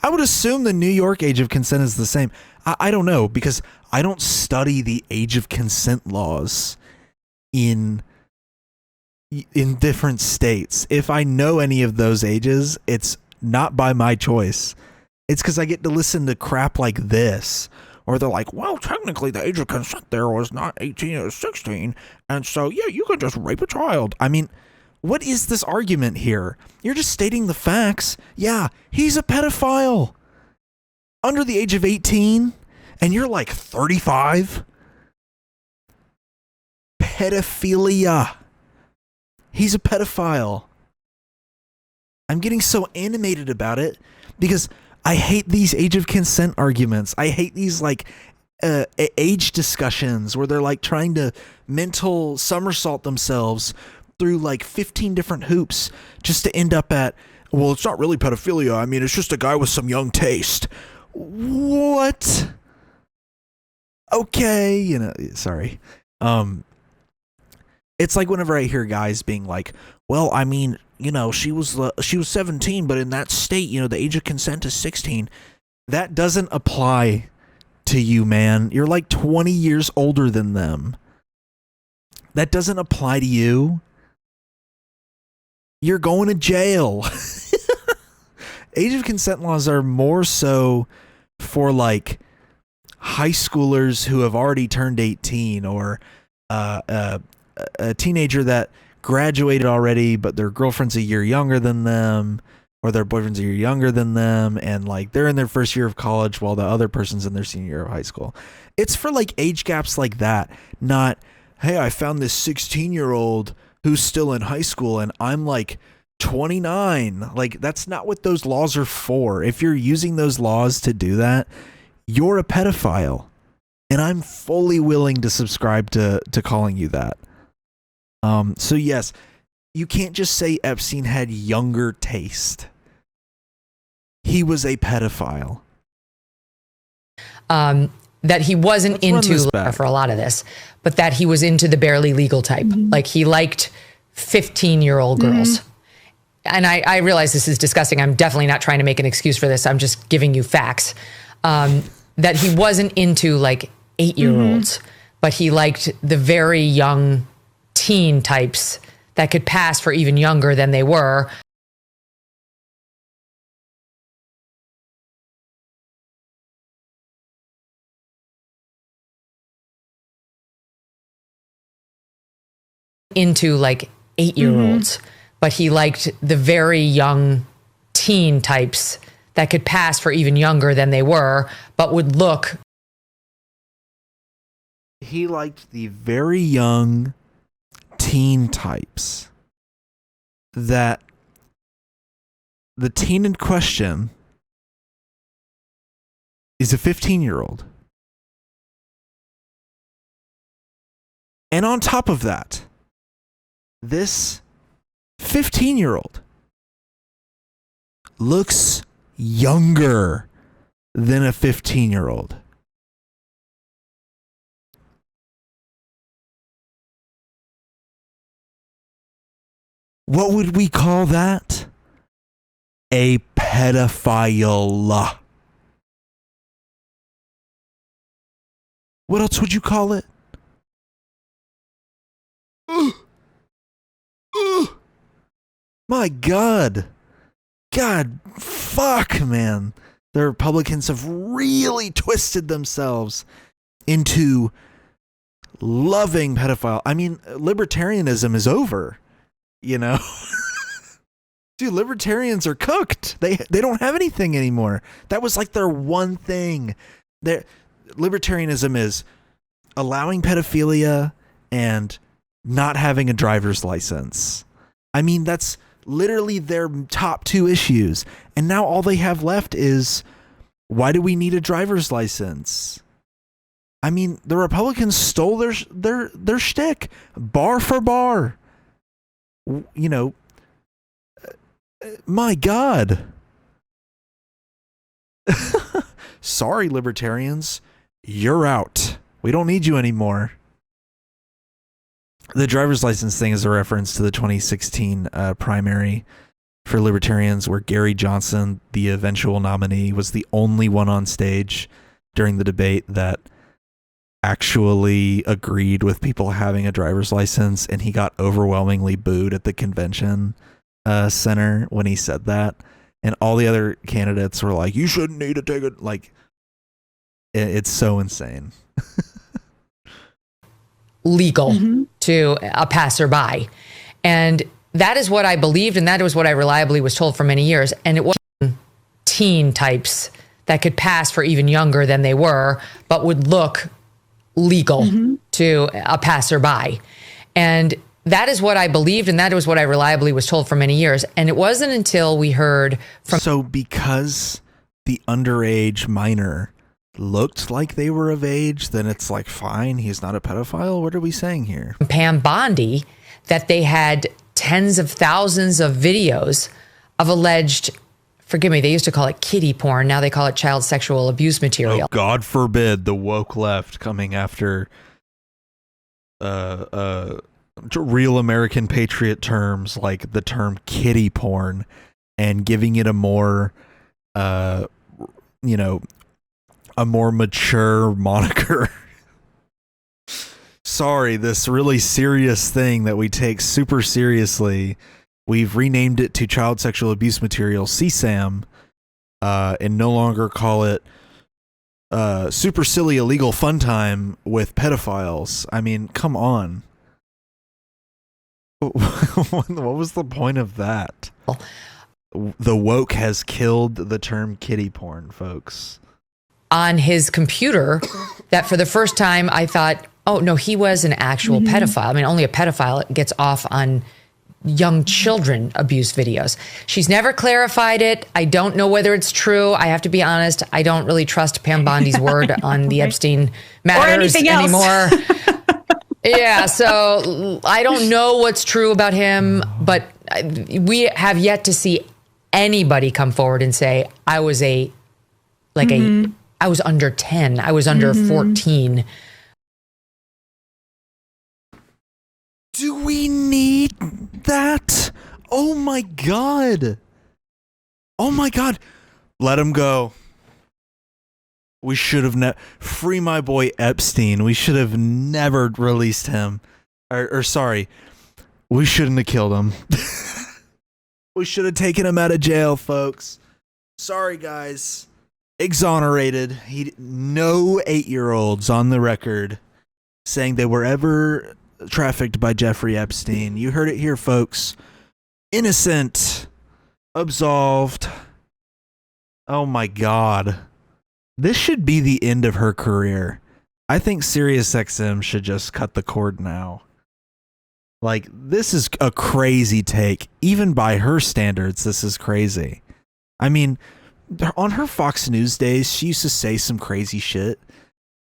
I would assume the New York age of consent is the same. I don't know, because I don't study the age of consent laws in different states. If I know any of those ages, it's not by my choice. It's because I get to listen to crap like this. Or they're like, well, technically the age of consent there was not 18, it was 16. And so, yeah, you could just rape a child. I mean, what is this argument here? You're just stating the facts. Yeah, he's a pedophile. Under the age of 18, and you're 35? Pedophilia. He's a pedophile. I'm getting so animated about it because I hate these age of consent arguments. I hate these like age discussions where they're like trying to mental somersault themselves through like 15 different hoops just to end up at, well, it's not really pedophilia. I mean, it's just a guy with some young taste. What? Okay, you know, sorry. It's like whenever I hear guys being like, well, I mean, you know, she was 17, but in that state, you know, the age of consent is 16. That doesn't apply to you, man. You're like 20 years older than them. That doesn't apply to you. You're going to jail. Age of consent laws are more so for like high schoolers who have already turned 18, or a teenager that graduated already, but their girlfriend's a year younger than them, or their boyfriend's a year younger than them, and like they're in their first year of college while the other person's in their senior year of high school. It's for like age gaps like that, not, hey, I found this 16-year-old who's still in high school and I'm like 29. Like, that's not what those laws are for. If you're using those laws to do that, you're a pedophile. And I'm fully willing to subscribe to calling you that. So yes, you can't just say Epstein had younger taste. He was a pedophile. That he wasn't into for a lot of this, but that he was into the barely legal type. Like he liked 15-year-old girls. And I realize this is disgusting. I'm definitely not trying to make an excuse for this. I'm just giving you facts. That he wasn't into like 8-year-olds, but he liked the very young teen types that could pass for even younger than they were. Into like 8-year-olds, but he liked the very young teen types that could pass for even younger than they were, but would look. He liked the very young teen types that the teen in question is a 15-year-old. And on top of that, this 15-year-old looks younger than a 15-year-old. What would we call that? A pedophile. What else would you call it? My God. God, fuck, man. The Republicans have really twisted themselves into loving pedophile. I mean, libertarianism is over, you know? Dude, libertarians are cooked. They don't have anything anymore. That was like their one thing. Libertarianism is allowing pedophilia and not having a driver's license. I mean, that's literally their top two issues. And now all they have left is, why do we need a driver's license? I mean, the Republicans stole their shtick, bar for bar. You know, my God. Sorry, libertarians. You're out. We don't need you anymore. The driver's license thing is a reference to the 2016 primary for libertarians, where Gary Johnson, the eventual nominee, was the only one on stage during the debate that actually agreed with people having a driver's license, and he got overwhelmingly booed at the convention center when he said that. And all the other candidates were like, you shouldn't need to take it. Like, it's so insane. Legal to a passerby. And that is what I believed, and that was what I reliably was told for many years. And it was teen types that could pass for even younger than they were, but would look legal to a passerby. And that is what I believed, and that was what I reliably was told for many years. And it wasn't until we heard from... So because the underage minor looked like they were of age, then it's like, fine, he's not a pedophile. What are we saying here? Pam Bondi, that they had tens of thousands of videos of alleged, forgive me, they used to call it kiddie porn. Now they call it child sexual abuse material. Oh, God forbid the woke left coming after real American patriot terms like the term kiddie porn and giving it a more, a more mature moniker. Sorry, this really serious thing that we take super seriously, we've renamed it to child sexual abuse material, CSAM, and no longer call it super silly illegal fun time with pedophiles. I mean, come on. What was the point of that? The woke has killed the term kiddie porn, folks. On his computer, that for the first time I thought, oh no, he was an actual pedophile. I mean, only a pedophile gets off on young children abuse videos. She's never clarified it. I don't know whether it's true. I have to be honest. I don't really trust Pam Bondi's word on the Epstein matters anymore. Yeah, so I don't know what's true about him, but we have yet to see anybody come forward and say, I was I was under 10. I was under 14. Do we need that? Oh my God. Oh my God. Let him go. We should have free my boy Epstein. We should have never released him. Or sorry, we shouldn't have killed him. We should have taken him out of jail, folks. Sorry, guys. Exonerated. No 8-year-olds on the record saying they were ever trafficked by Jeffrey Epstein. You heard it here, folks. Innocent. Absolved. Oh my God. This should be the end of her career. I think SiriusXM should just cut the cord now. Like, this is a crazy take. Even by her standards, this is crazy. I mean, on her Fox News days, she used to say some crazy shit.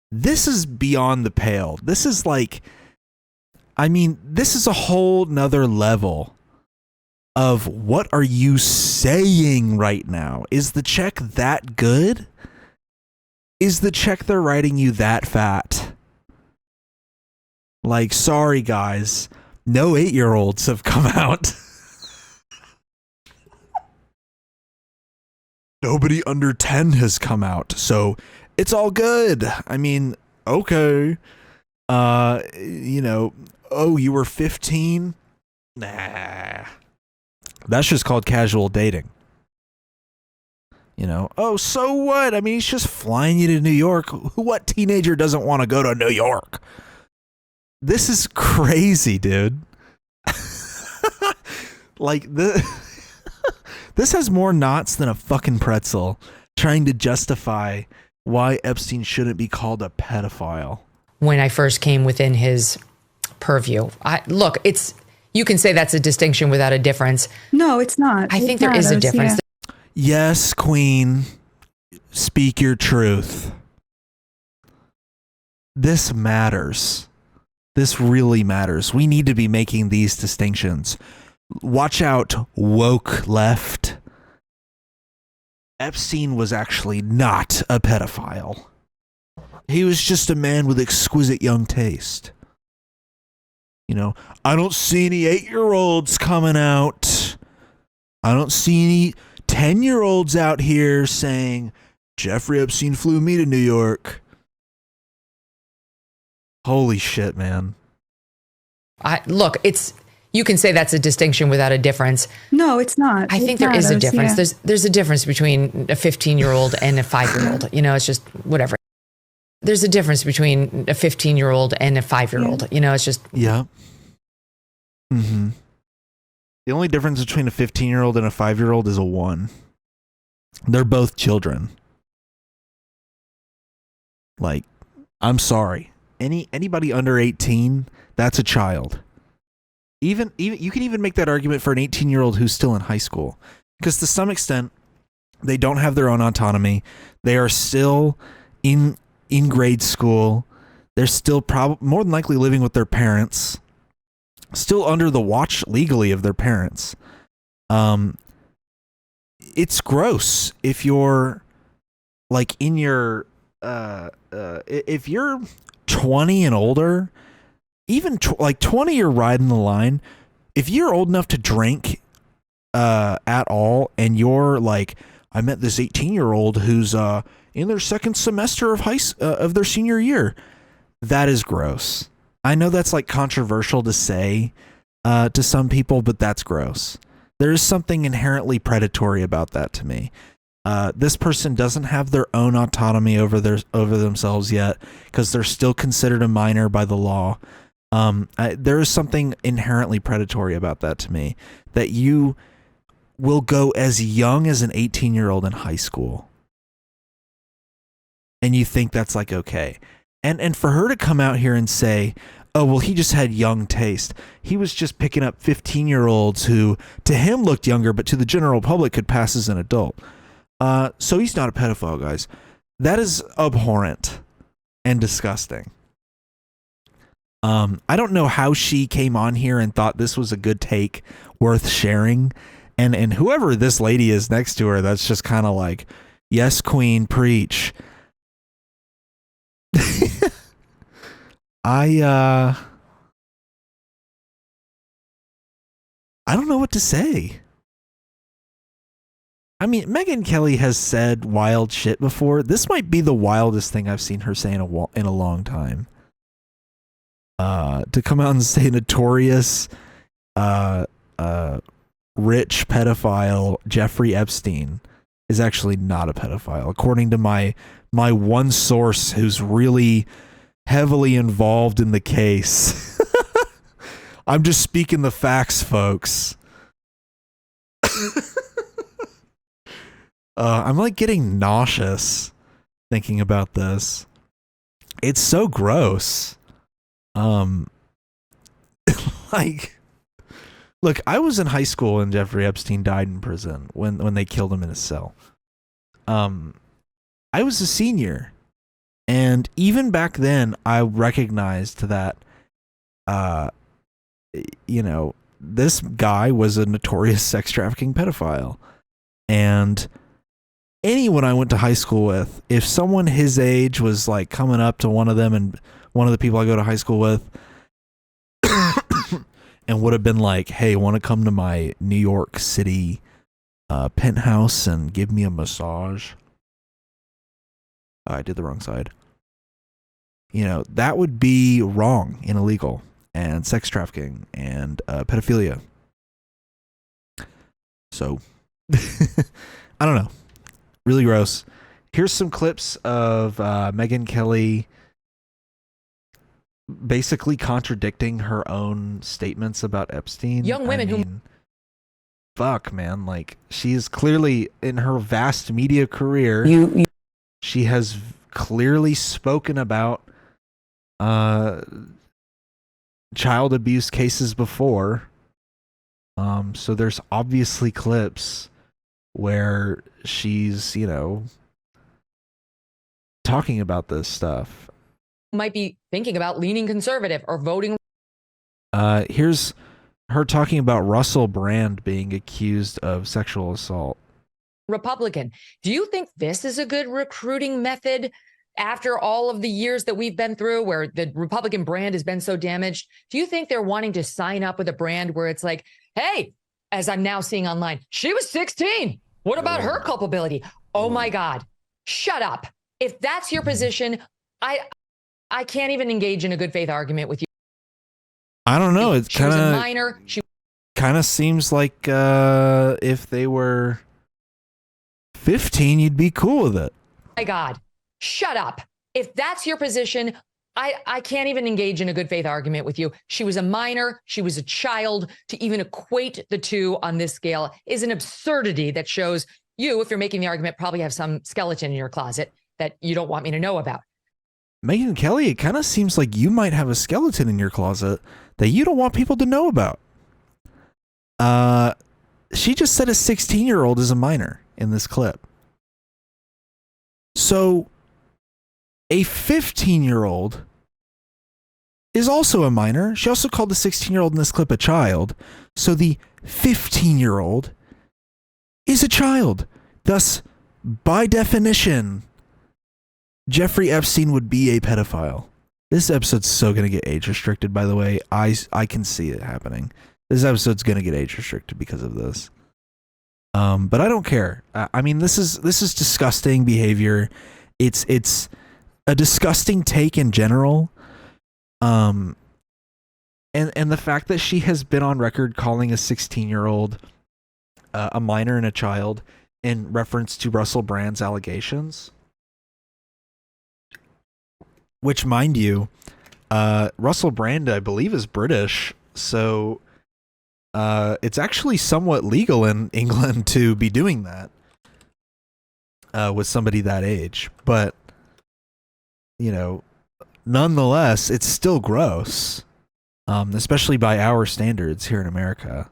This is beyond the pale. This is like, I mean, this is a whole nother level of what are you saying right now? Is the check that good? Is the check they're writing you that fat? Like, sorry guys, no 8-year-olds have come out. Nobody under 10 has come out, so it's all good. I mean, okay. Oh, you were 15? Nah. That's just called casual dating. Oh, so what? I mean, he's just flying you to New York. What teenager doesn't want to go to New York? This is crazy, dude. Like, this has more knots than a fucking pretzel, trying to justify why Epstein shouldn't be called a pedophile. When I first came within his purview, you can say that's a distinction without a difference. No, it's not. I think there is a difference. Yeah. Yes, Queen, speak your truth. This matters. This really matters. We need to be making these distinctions. Watch out, woke left. Epstein was actually not a pedophile. He was just a man with exquisite young taste. I don't see any 8-year-olds coming out. I don't see any 10-year-olds out here saying, Jeffrey Epstein flew me to New York. Holy shit, man. You can say that's a distinction without a difference. No, it's not. I think there is a difference. Yeah. There's a difference between a 15-year-old and a 5-year-old. It's just whatever. There's a difference between a 15-year-old and a 5-year-old. It's just... Yeah. Mm-hmm. The only difference between a 15-year-old and a 5-year-old is a 1. They're both children. Like, I'm sorry. Anybody under 18, that's a child. Even you can even make that argument for an 18-year-old who's still in high school. Because to some extent, They don't have their own autonomy. They are still in grade school. They're still more than likely living with their parents, still under the watch legally of their parents. It's gross if you're like in your if you're 20 and older, even like 20, you're riding the line. If you're old enough to drink at all, and you're like, I met this 18-year-old who's in their second semester of their senior year, that is gross. I know that's like controversial to say to some people, but that's gross. There is something inherently predatory about that to me. This person doesn't have their own autonomy over themselves yet because they're still considered a minor by the law. There is something inherently predatory about that to me, that you will go as young as an 18-year-old in high school. And you think that's like okay. And for her to come out here and say, oh, well, he just had young taste. He was just picking up 15-year-olds who to him looked younger, but to the general public could pass as an adult. So he's not a pedophile, guys. That is abhorrent and disgusting. I don't know how she came on here and thought this was a good take worth sharing. And whoever this lady is next to her, that's just kind of like, yes, queen, preach. I don't know what to say. I mean, Megyn Kelly has said wild shit before. This might be the wildest thing I've seen her say in a long time. To come out and say notorious rich pedophile Jeffrey Epstein is actually not a pedophile, according to my one source who's really heavily involved in the case. I'm just speaking the facts, folks. I'm like getting nauseous thinking about this. It's so gross. Like, look, I was in high school and Jeffrey Epstein died in prison when they killed him in his cell. I was a senior, and even back then I recognized that this guy was a notorious sex trafficking pedophile. And anyone I went to high school with, if someone his age was like coming up to one of them and one of the people I go to high school with and would have been like, hey, want to come to my New York City penthouse and give me a massage? I did the wrong side. That would be wrong and illegal, and sex trafficking and pedophilia. So, I don't know. Really gross. Here's some clips of Megyn Kelly basically contradicting her own statements about Epstein. Young women fuck, man. Like, she is clearly, in her vast media career, she has clearly spoken about child abuse cases before. So there's obviously clips where she's, talking about this stuff. might be thinking about leaning conservative or voting. Here's her talking about Russell Brand being accused of sexual assault. Republican. Do you think this is a good recruiting method after all of the years that we've been through where the Republican brand has been so damaged? Do you think they're wanting to sign up with a brand where it's like, hey, as I'm now seeing online, she was 16. What about her culpability? Oh my God. Shut up. If that's your position, I can't even engage in a good faith argument with you. I don't know. It's She was a minor. She kind of seems like if they were 15, you'd be cool with it. My God, shut up. If that's your position, I can't even engage in a good faith argument with you. She was a minor. She was a child. To even equate the two on this scale is an absurdity that shows you, if you're making the argument, probably have some skeleton in your closet that you don't want me to know about. Megyn Kelly, it kind of seems like you might have a skeleton in your closet that you don't want people to know about. She just said a 16-year-old is a minor in this clip. So a 15-year-old is also a minor. She also called the 16-year-old in this clip a child. So the 15-year-old is a child. Thus, by definition, Jeffrey Epstein would be a pedophile. This episode's so going to get age restricted, by the way. I can see it happening. This episode's going to get age restricted because of this. But I don't care. I mean, this is disgusting behavior. It's a disgusting take in general. And the fact that she has been on record calling a 16-year-old a minor and a child in reference to Russell Brand's allegations. Which, mind you, Russell Brand, I believe, is British, so it's actually somewhat legal in England to be doing that with somebody that age. But, you know, nonetheless, it's still gross, especially by our standards here in America.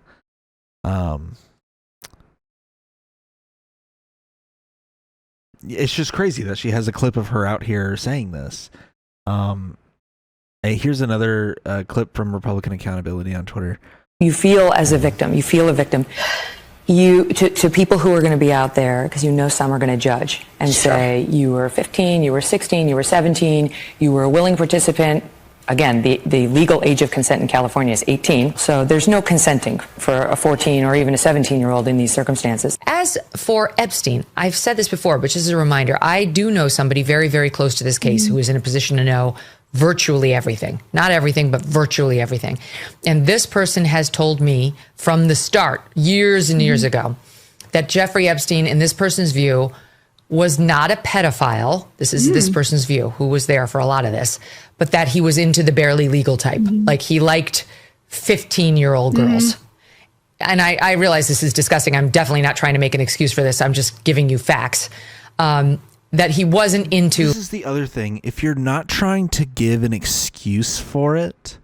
It's just crazy that she has a clip of her out here saying this. Hey, here's another clip from Republican Accountability on Twitter. You feel as a victim. You feel a victim. To people who are going to be out there, because you know some are going to judge and say you were 15, you were 16, you were 17, you were a willing participant. Again, the legal age of consent in California is 18, so there's no consenting for a 14 or even a 17-year-old in these circumstances. As for Epstein, I've said this before, but just as a reminder, I do know somebody very, very close to this case who is in a position to know virtually everything. Not everything, but virtually everything. And this person has told me from the start, years and years ago, that Jeffrey Epstein, in this person's view, was not a pedophile. This is this person's view, who was there for a lot of this, but that he was into the barely legal type. Like he liked 15-year-old girls. And I realize this is disgusting. I'm definitely not trying to make an excuse for this. I'm just giving you facts. That he wasn't into. This is the other thing. If you're not trying to give an excuse for it,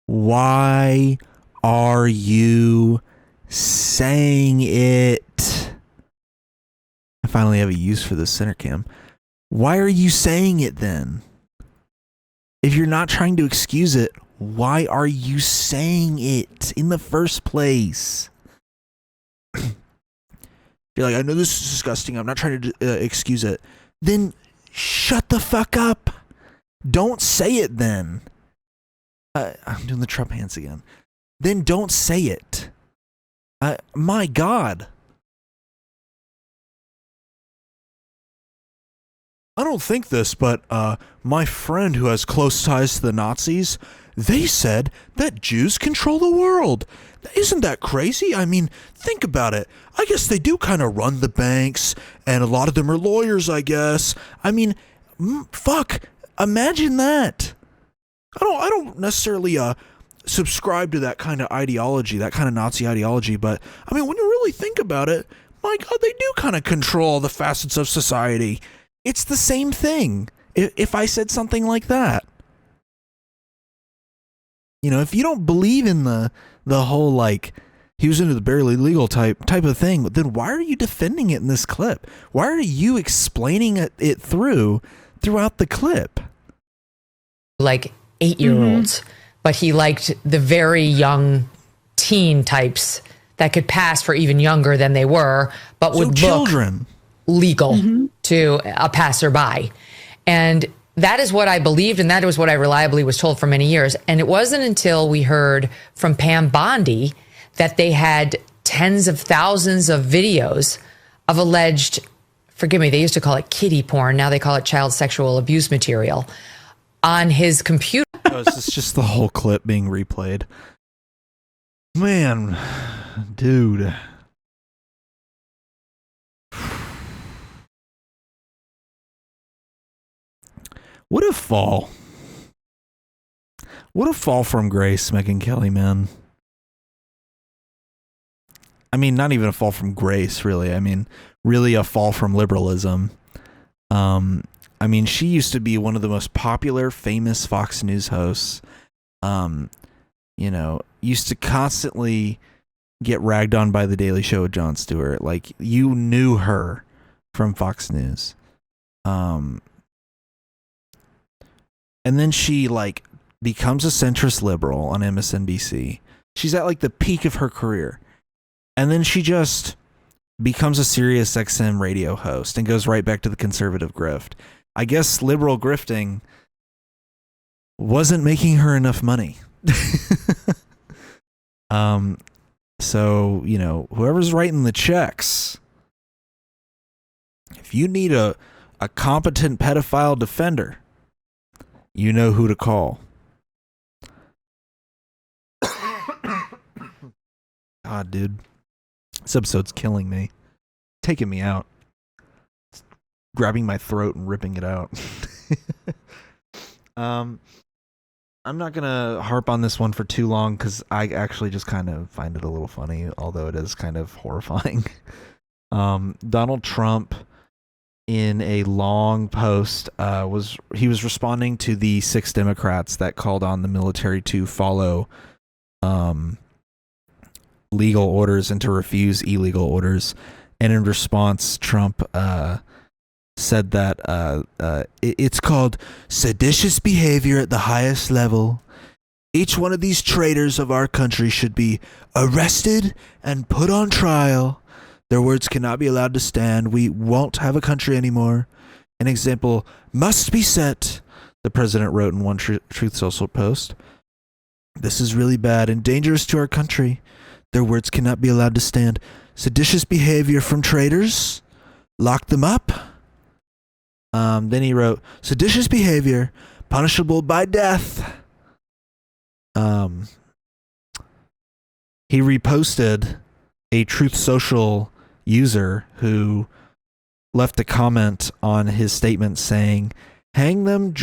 why are you saying it? I finally have a use for this center cam. Why are you saying it then? If you're not trying to excuse it, why are you saying it in the first place? You're like, I know this is disgusting. I'm not trying to excuse it. Then shut the fuck up. Don't say it then. I'm doing the Trump hands again. Then don't say it. My God. I don't think this, but my friend who has close ties to the Nazis, they said that Jews control the world. Isn't that crazy? I mean, think about it. I guess they do kind of run the banks, and a lot of them are lawyers, I guess. I mean, fuck. Imagine that. I don't necessarily subscribe to that kind of ideology, that kind of Nazi ideology, but I mean, when you really think about it, my God, they do kind of control the facets of society. It's the same thing. If I said something like that. You know, if you don't believe in the whole, like, he was into the barely legal type of thing, then why are you defending it in this clip? Why are you explaining it throughout the clip? Like 8-year-olds, but he liked the very young teen types that could pass for even younger than they were, but would look children. Legal to a passerby. And that is what I believed, and that was what I reliably was told for many years. And it wasn't until we heard from Pam Bondi that they had tens of thousands of videos of alleged, forgive me, they used to call it kiddie porn. Now they call it child sexual abuse material on his computer. Oh, is this just the whole clip being replayed? Man, dude. What a fall. What a fall from grace, Megyn Kelly, man. I mean, not even a fall from grace, really. I mean, really a fall from liberalism. I mean, she used to be one of the most popular, famous Fox News hosts. You know, used to constantly get ragged on by The Daily Show with Jon Stewart. Like, you knew her from Fox News. And then she like becomes a centrist liberal on MSNBC. She's at like the peak of her career. And then she just becomes a Sirius XM radio host and goes right back to the conservative grift. I guess liberal grifting wasn't making her enough money. So, you know, whoever's writing the checks, if you need a competent pedophile defender, you know who to call. God, dude. This episode's killing me. Taking me out. It's grabbing my throat and ripping it out. I'm not going to harp on this one for too long because I actually just kind of find it a little funny, although it is kind of horrifying. Donald Trump, in a long post, was responding to the 6 Democrats that called on the military to follow legal orders and to refuse illegal orders. And in response, Trump said that it's called seditious behavior at the highest level. Each one of these traitors of our country should be arrested and put on trial. Their words cannot be allowed to stand. We won't have a country anymore. An example must be set, the president wrote in one Truth Social post. This is really bad and dangerous to our country. Their words cannot be allowed to stand. Seditious behavior from traitors. Lock them up. Then he wrote, seditious behavior, punishable by death. He reposted a Truth Social user who left a comment on his statement saying, hang them,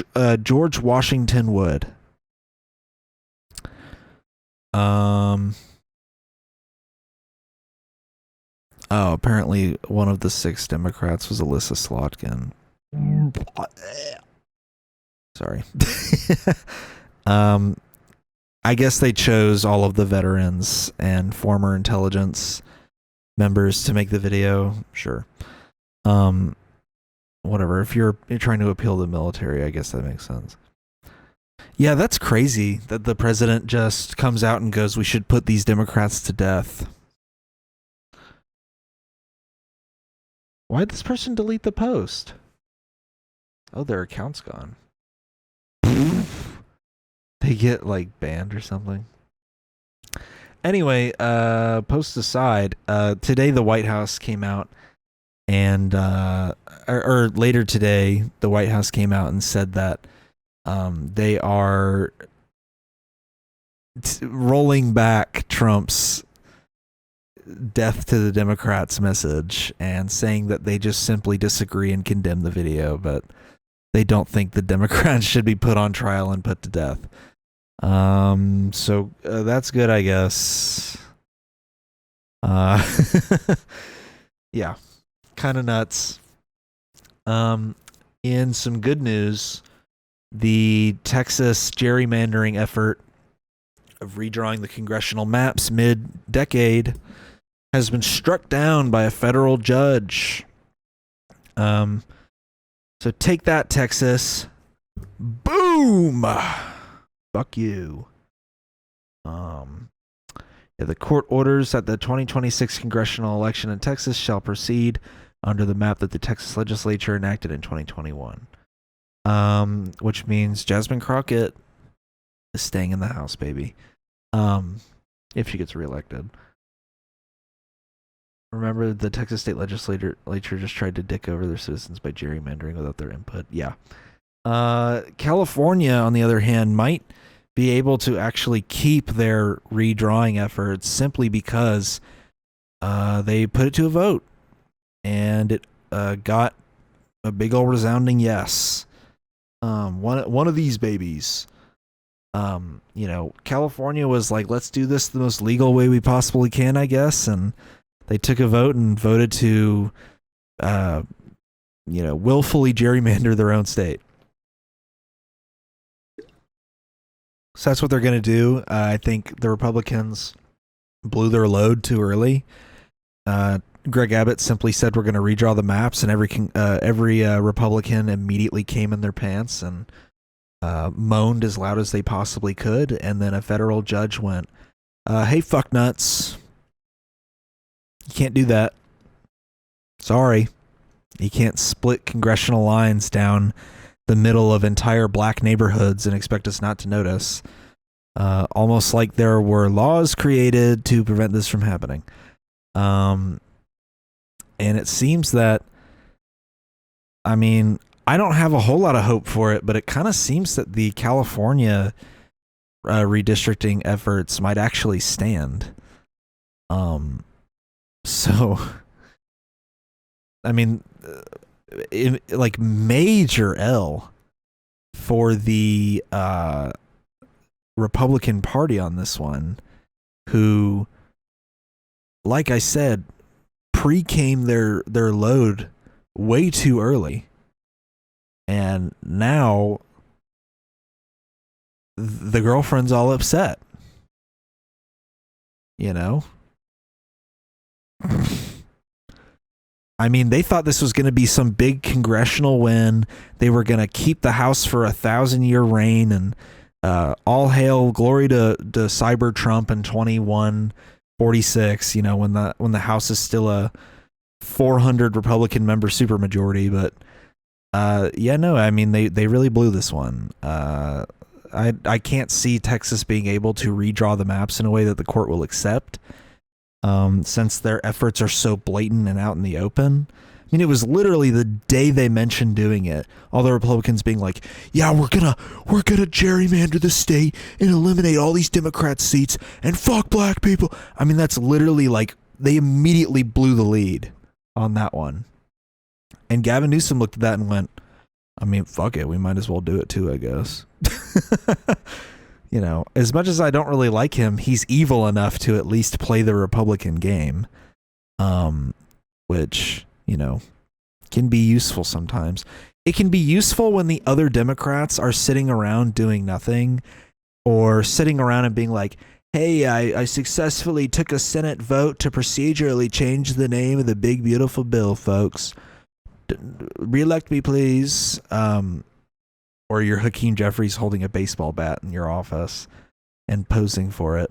George Washington would. Oh, apparently one of the 6 Democrats was Alyssa Slotkin. Sorry. I guess they chose all of the veterans and former intelligence members to make the video. Sure. Whatever. If you're trying to appeal to the military, I guess that makes sense. Yeah, that's crazy that the president just comes out and goes, we should put these Democrats to death. Why'd this person delete the post? Oh, their account's gone. They get like banned or something. Anyway, post aside, today the White House came out and or later today the White House came out and said that they are rolling back Trump's death to the Democrats message and saying that they just simply disagree and condemn the video, but they don't think the Democrats should be put on trial and put to death. So that's good, I guess. Yeah, kind of nuts. In some good news, the Texas gerrymandering effort of redrawing the congressional maps mid-decade has been struck down by a federal judge. So take that, Texas. Boom! Fuck you. Yeah, the court orders that the 2026 congressional election in Texas shall proceed under the map that the Texas legislature enacted in 2021. Which means Jasmine Crockett is staying in the House, baby. If she gets reelected. Remember, the Texas state legislature just tried to dick over their citizens by gerrymandering without their input. Yeah. California, on the other hand, might be able to actually keep their redrawing efforts simply because they put it to a vote. And it got a big old resounding yes. One of these babies. You know, California was like, let's do this the most legal way we possibly can, I guess. And they took a vote and voted to, willfully gerrymander their own state. So that's what they're going to do. I think the Republicans blew their load too early. Greg Abbott simply said we're going to redraw the maps, and every Republican immediately came in their pants and moaned as loud as they possibly could, and then a federal judge went, hey, fuck nuts. You can't do that. Sorry. You can't split congressional lines down the middle of entire black neighborhoods and expect us not to notice. Almost like there were laws created to prevent this from happening. And it seems that, I mean, I don't have a whole lot of hope for it, but it kind of seems that the California redistricting efforts might actually stand. So, I mean, like major L for the Republican Party on this one, who, like I said, pre-came their load way too early. And now the girlfriend's all upset. You know? I mean, they thought this was going to be some big congressional win. They were going to keep the House for 1,000-year reign, and all hail, glory to Cyber Trump in 2146. You know, when the House is still a 400 Republican member supermajority. But yeah, no, I mean they really blew this one. I can't see Texas being able to redraw the maps in a way that the court will accept. Since their efforts are so blatant and out in the open. I mean, it was literally the day they mentioned doing it, all the Republicans being like, yeah, we're gonna gerrymander the state and eliminate all these Democrat seats and fuck black people. I mean, that's literally like, they immediately blew the lead on that one. And Gavin Newsom looked at that and went, I mean, fuck it, we might as well do it too, I guess. You know, as much as I don't really like him, he's evil enough to at least play the Republican game, which, you know, can be useful sometimes. It can be useful when the other Democrats are sitting around doing nothing, or sitting around and being like, hey, I successfully took a Senate vote to procedurally change the name of the big, beautiful bill, folks. Reelect me, please. Or you're Hakeem Jeffries holding a baseball bat in your office and posing for it.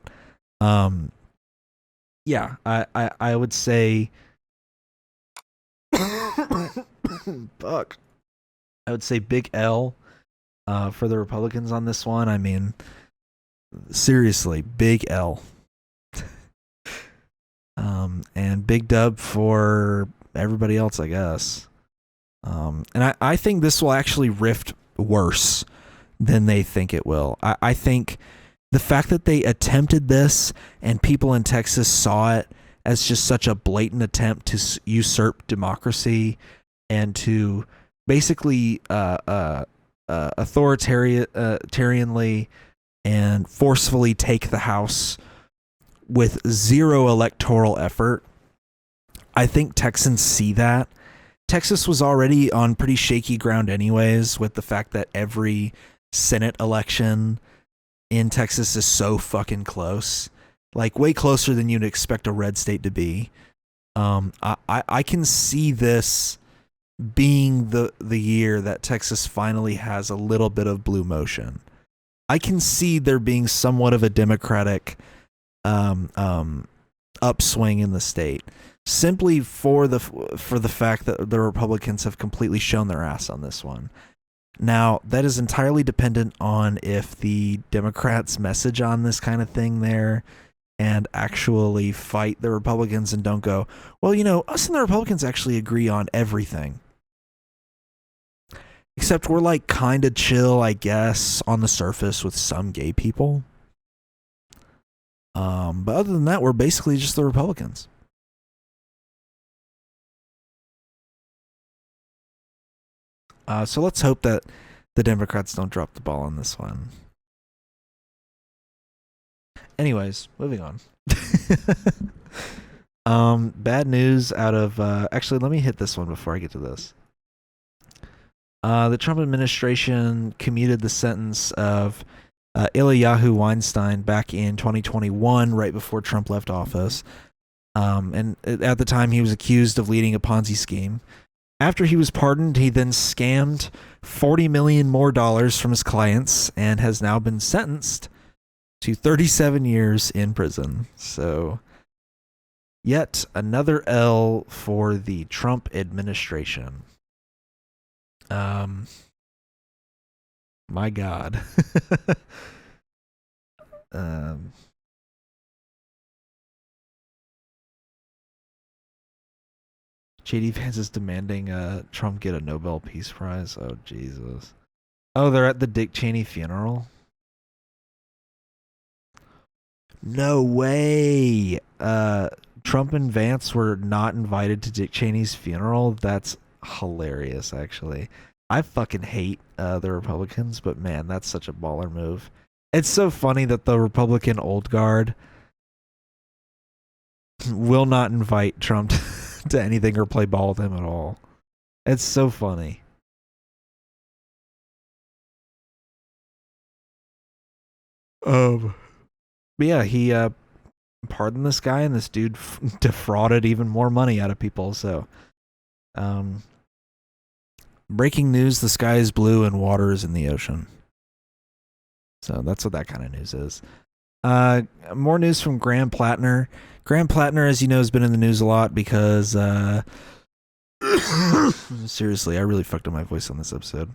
Yeah, I would say fuck. I would say big L for the Republicans on this one. I mean, seriously, big L. And big dub for everybody else, I guess. And I think this will actually rift worse than they think it will. I think the fact that they attempted this and people in Texas saw it as just such a blatant attempt to usurp democracy and to basically authoritarianly and forcefully take the House with zero electoral effort. I think Texans see that. Texas was already on pretty shaky ground anyways, with the fact that every Senate election in Texas is so fucking close. Like, way closer than you'd expect a red state to be. I can see this being the year that Texas finally has a little bit of blue motion. I can see there being somewhat of a Democratic upswing in the state, simply for the fact that the Republicans have completely shown their ass on this one. Now, that is entirely dependent on if the Democrats message on this kind of thing there and actually fight the Republicans and don't go, well, you know, us and the Republicans actually agree on everything. Except we're like kind of chill, I guess, on the surface with some gay people. But other than that, we're basically just the Republicans. So let's hope that the Democrats don't drop the ball on this one. Anyways, moving on. Bad news out of... actually, let me hit this one before I get to this. The Trump administration commuted the sentence of Eliyahu Weinstein back in 2021, right before Trump left office. And at the time, he was accused of leading a Ponzi scheme. After he was pardoned, he then scammed $40 million more from his clients and has now been sentenced to 37 years in prison. So, yet another L for the Trump administration. My God. JD Vance is demanding Trump get a Nobel Peace Prize. Oh, Jesus. Oh, they're at the Dick Cheney funeral? No way. Trump and Vance were not invited to Dick Cheney's funeral. That's hilarious, actually. I fucking hate the Republicans, but man, that's such a baller move. It's so funny that the Republican old guard will not invite Trump to anything or play ball with him at all. It's so funny. But yeah, he pardoned this guy, and this dude defrauded even more money out of people. So, breaking news: the sky is blue and water is in the ocean. So that's what that kind of news is. More news from Graham Plattner. Graham Plattner, as you know, has been in the news a lot because seriously, I really fucked up my voice on this episode.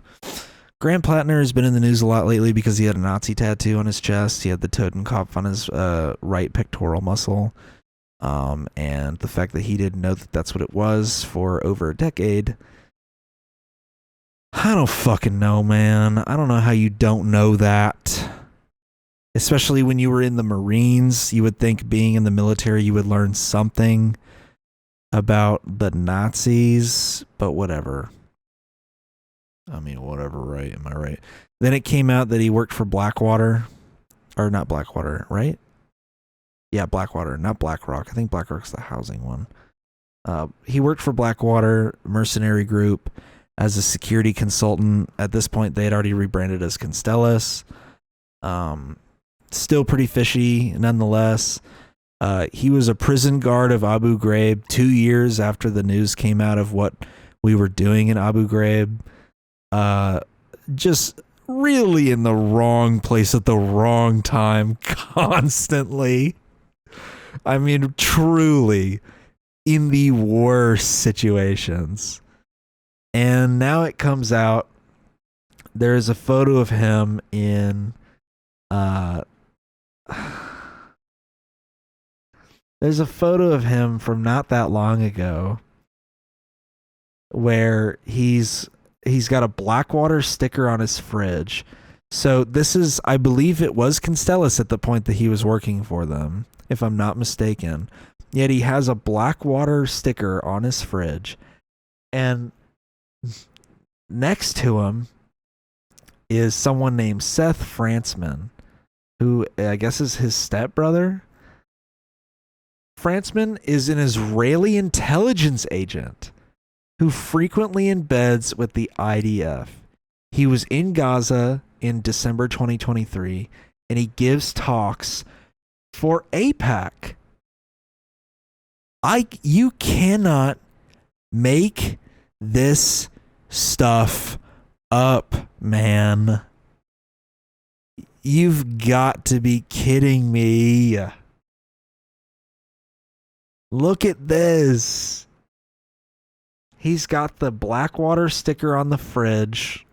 Graham Plattner has been in the news a lot lately because he had a Nazi tattoo on his chest. He had the Totenkopf on his right pectoral muscle. And the fact that he didn't know that that's what it was for over a decade. I don't fucking know, man. I don't know how you don't know that. Especially when you were in the Marines, you would think being in the military, you would learn something about the Nazis, but whatever. I mean, whatever, right? Am I right? Then it came out that he worked for Blackwater, or not Blackwater, right? Yeah, Blackwater, not BlackRock. I think BlackRock's the housing one. He worked for Blackwater Mercenary Group as a security consultant. At this point, they had already rebranded as Constellus. Still pretty fishy, nonetheless. He was a prison guard of Abu Ghraib 2 years after the news came out of what we were doing in Abu Ghraib. Just really in the wrong place at the wrong time constantly. I mean, truly in the worst situations. And now it comes out there's a photo of him in there's a photo of him from not that long ago where he's got a Blackwater sticker on his fridge. So this is, I believe it was Constellus at the point that he was working for them, if I'm not mistaken. Yet he has a Blackwater sticker on his fridge. And next to him is someone named Seth Frantzman, who I guess is his stepbrother. Frantzman is an Israeli intelligence agent who frequently embeds with the IDF. He was in Gaza in December 2023, and he gives talks for AIPAC. You cannot make this stuff up, man. You've got to be kidding me. Look at this. He's got the Blackwater sticker on the fridge.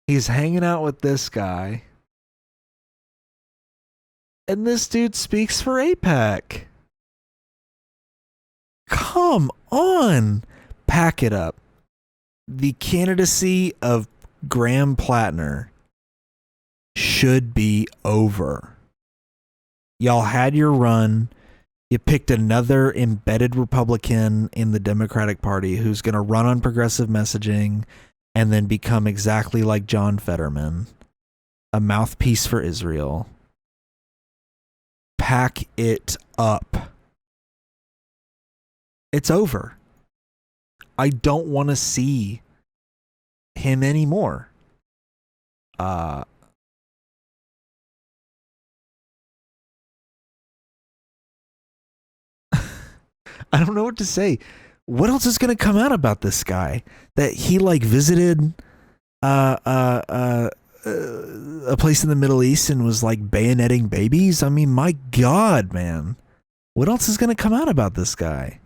He's hanging out with this guy. And this dude speaks for AIPAC. Come on. Pack it up. The candidacy of Graham Plattner should be over. Y'all had your run. You picked another embedded Republican in the Democratic Party who's going to run on progressive messaging and then become exactly like John Fetterman, a mouthpiece for Israel. Pack it up. It's over. I don't want to see him anymore. I don't know what to say. What else is going to come out about this guy? That he like visited a place in the Middle East and was like bayoneting babies? I mean, my God, man. What else is going to come out about this guy?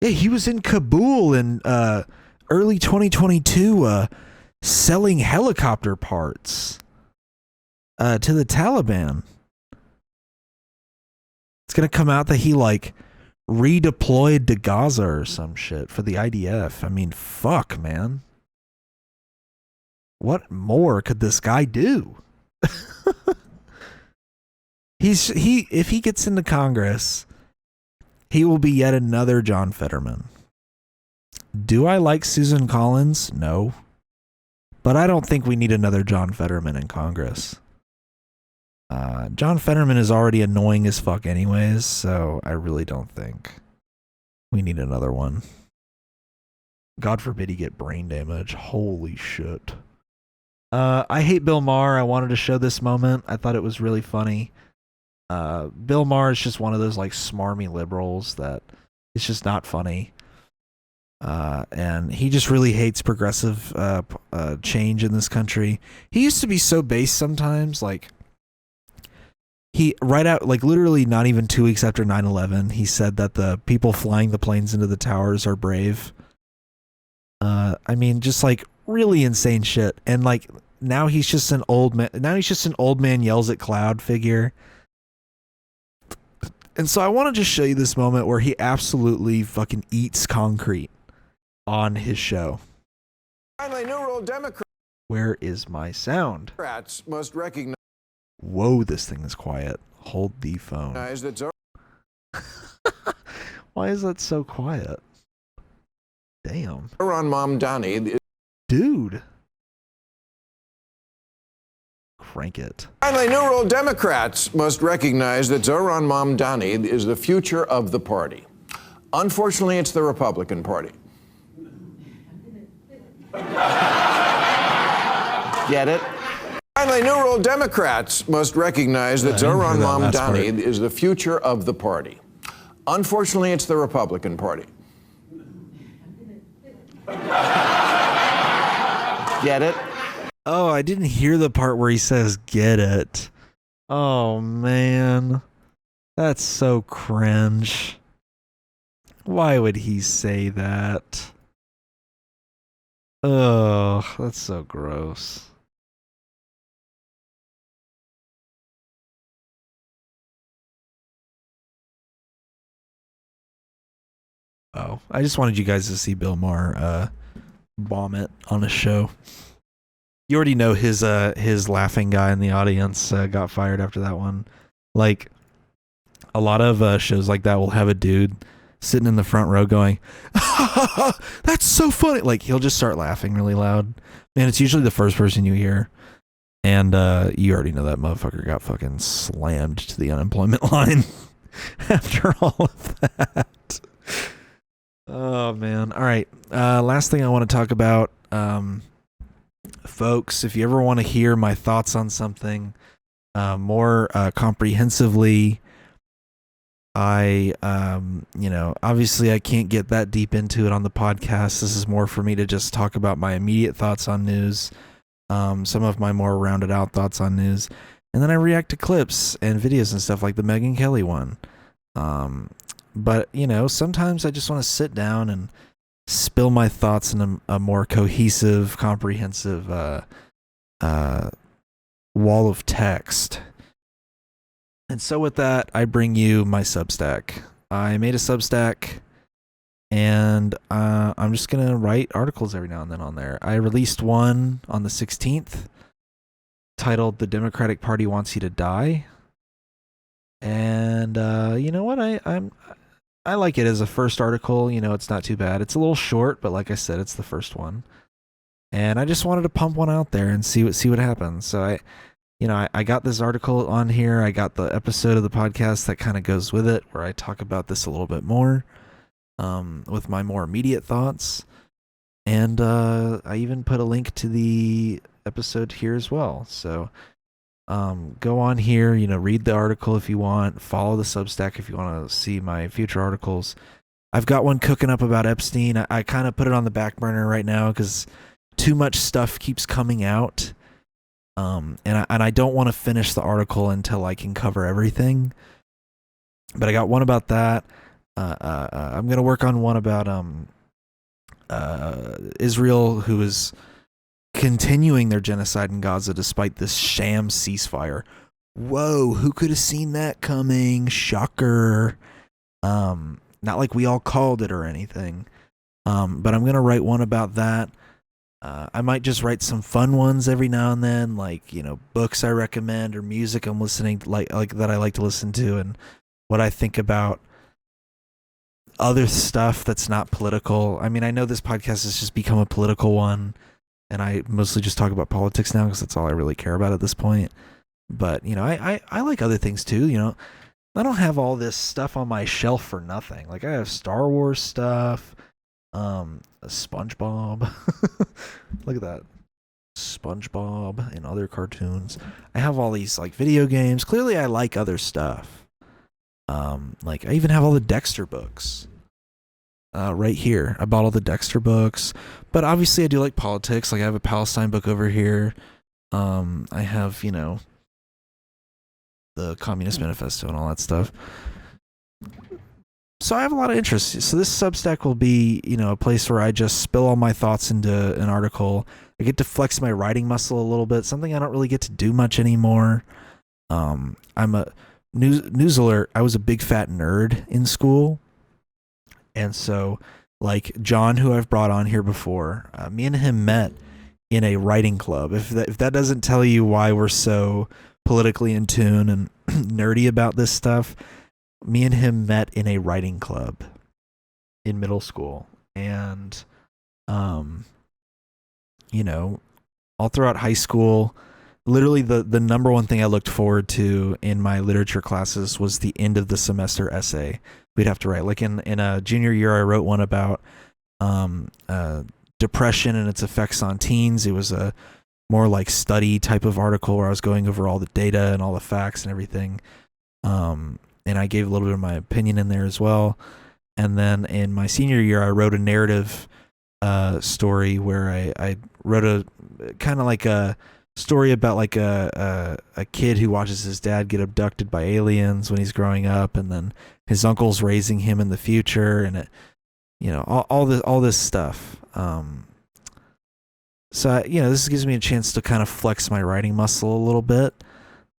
Yeah, he was in Kabul in early 2022 selling helicopter parts to the Taliban. It's going to come out that he like redeployed to Gaza or some shit for the IDF. I mean, fuck, man. What more could this guy do? If he gets into Congress, he will be yet another John Fetterman. Do I like Susan Collins? No. But I don't think we need another John Fetterman in Congress. John Fetterman is already annoying as fuck anyways, so I really don't think we need another one. God forbid he get brain damage. Holy shit. I hate Bill Maher. I wanted to show this moment. I thought it was really funny. Bill Maher is just one of those like smarmy liberals that it's just not funny. And he just really hates progressive change in this country. He used to be so base sometimes, like he right out like literally not even 2 weeks after 9/11, he said that the people flying the planes into the towers are brave. I mean, just like really insane shit. And like now he's just an old man. Now he's just an old man yells at cloud figure. And so I want to just show you this moment where he absolutely fucking eats concrete on his show. Finally, new rule: Democrats Where is my sound? must recognize Whoa, this thing is quiet. Hold the phone. that Why is that so quiet? Damn. Zohran Mamdani. Dude. Crank it. Finally, new rule: Democrats must recognize that Zohran Mamdani is the future of the party. Unfortunately, it's the Republican Party. Get it? Finally, new rule: Democrats must recognize that Zohran Mamdani is the future of the party. Unfortunately, it's the Republican Party. Get it? Oh, I didn't hear the part where he says get it. Oh, man. That's so cringe. Why would he say that? Ugh, that's so gross. Oh, I just wanted you guys to see Bill Maher bomb it on a show. You already know his laughing guy in the audience got fired after that one. Like a lot of shows like that will have a dude sitting in the front row going, "That's so funny!" Like he'll just start laughing really loud, and it's usually the first person you hear. And you already know that motherfucker got fucking slammed to the unemployment line after all of that. Oh man! All right, last thing I want to talk about. Folks, if you ever want to hear my thoughts on something more comprehensively, obviously I can't get that deep into it on the podcast. This is more for me to just talk about my immediate thoughts on news, some of my more rounded out thoughts on news, and then I react to clips and videos and stuff like the Megyn Kelly one. But, sometimes I just want to sit down and spill my thoughts in a more cohesive, comprehensive wall of text. And so with that, I bring you my Substack. I made a Substack, and I'm just going to write articles every now and then on there. I released one on the 16th titled "The Democratic Party Wants You to Die." And you know what? I like it as a first article. It's not too bad. It's a little short, but like I said, it's the first one. And I just wanted to pump one out there and see what happens. So I got this article on here. I got the episode of the podcast that kind of goes with it, where I talk about this a little bit more, with my more immediate thoughts. And I even put a link to the episode here as well. So go on here, read the article if you want, follow the Substack if you want to see my future articles. I've got one cooking up about Epstein. I kind of put it on the back burner right now because too much stuff keeps coming out. And I don't want to finish the article until I can cover everything. But I got one about that. I'm going to work on one about Israel, who is continuing their genocide in Gaza despite this sham ceasefire. Whoa, who could have seen that coming? Shocker. Not like we all called it or anything. But I'm going to write one about that. I might just write some fun ones every now and then, like, books I recommend or music I'm listening to, like that I like to listen to, and what I think about other stuff that's not political. I mean, I know this podcast has just become a political one, and I mostly just talk about politics now because that's all I really care about at this point. But, I like other things too, I don't have all this stuff on my shelf for nothing. Like, I have Star Wars stuff, SpongeBob. Look at that. SpongeBob and other cartoons. I have all these, like, video games. Clearly I like other stuff. Like, I even have all the Dexter books. Right here. I bought all the Dexter books. But obviously I do like politics. Like, I have a Palestine book over here. I have, the Communist Manifesto and all that stuff. So I have a lot of interest. So this Substack will be, a place where I just spill all my thoughts into an article. I get to flex my writing muscle a little bit, something I don't really get to do much anymore. I'm a news alert. I was a big fat nerd in school. And so, like John, who I've brought on here before, me and him met in a writing club. If that doesn't tell you why we're so politically in tune and nerdy about this stuff, me and him met in a writing club in middle school. And, all throughout high school, literally the number one thing I looked forward to in my literature classes was the end of the semester essay we'd have to write. Like in a junior year, I wrote one about depression and its effects on teens. It was a more like study type of article where I was going over all the data and all the facts and everything. And I gave a little bit of my opinion in there as well. And then in my senior year, I wrote a narrative story where I wrote a kind of like a story about like a kid who watches his dad get abducted by aliens when he's growing up, and then his uncle's raising him in the future, and it, all this stuff. So, this gives me a chance to kind of flex my writing muscle a little bit,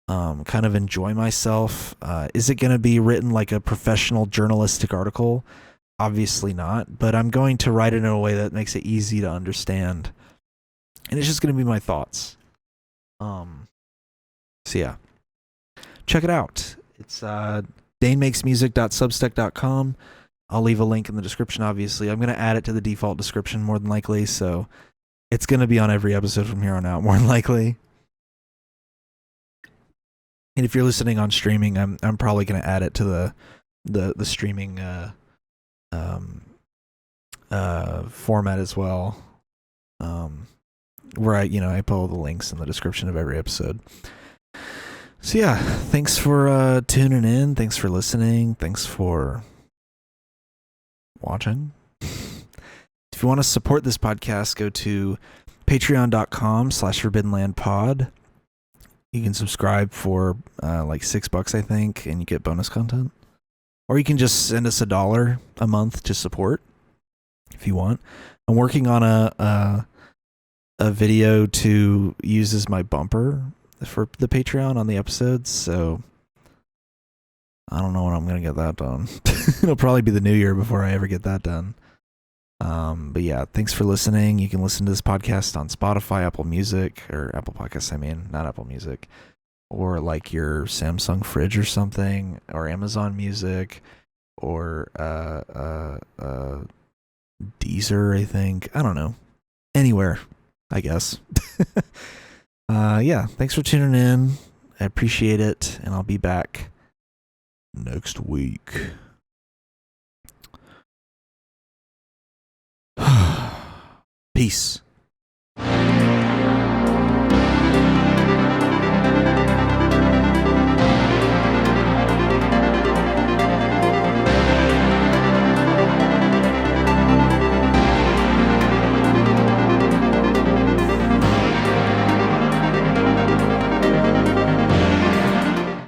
kind of enjoy myself. Is it going to be written like a professional journalistic article? Obviously not, but I'm going to write it in a way that makes it easy to understand. And it's just going to be my thoughts. So yeah, check it out. It's danemakesmusic.substack.com. I'll leave a link in the description, obviously. I'm going to add it to the default description more than likely, so it's going to be on every episode from here on out, more than likely. And if you're listening on streaming, I'm probably going to add it to the streaming format as well, where I put all the links in the description of every episode. So yeah, thanks for tuning in. Thanks for listening. Thanks for watching. If you want to support this podcast, go to patreon.com/forbiddenlandpod. You can subscribe for like $6, I think, and you get bonus content. Or you can just send us $1 a month to support if you want. I'm working on a video to use as my bumper for the Patreon on the episodes, so I don't know when I'm going to get that done. It'll probably be the new year before I ever get that done. But yeah, thanks for listening. You can listen to this podcast on Spotify, Apple Music, or Apple Podcasts, not Apple Music, or like your Samsung fridge or something, or Amazon Music, or Deezer, I think. I don't know. Anywhere, I guess. Yeah, thanks for tuning in. I appreciate it, and I'll be back next week. Peace.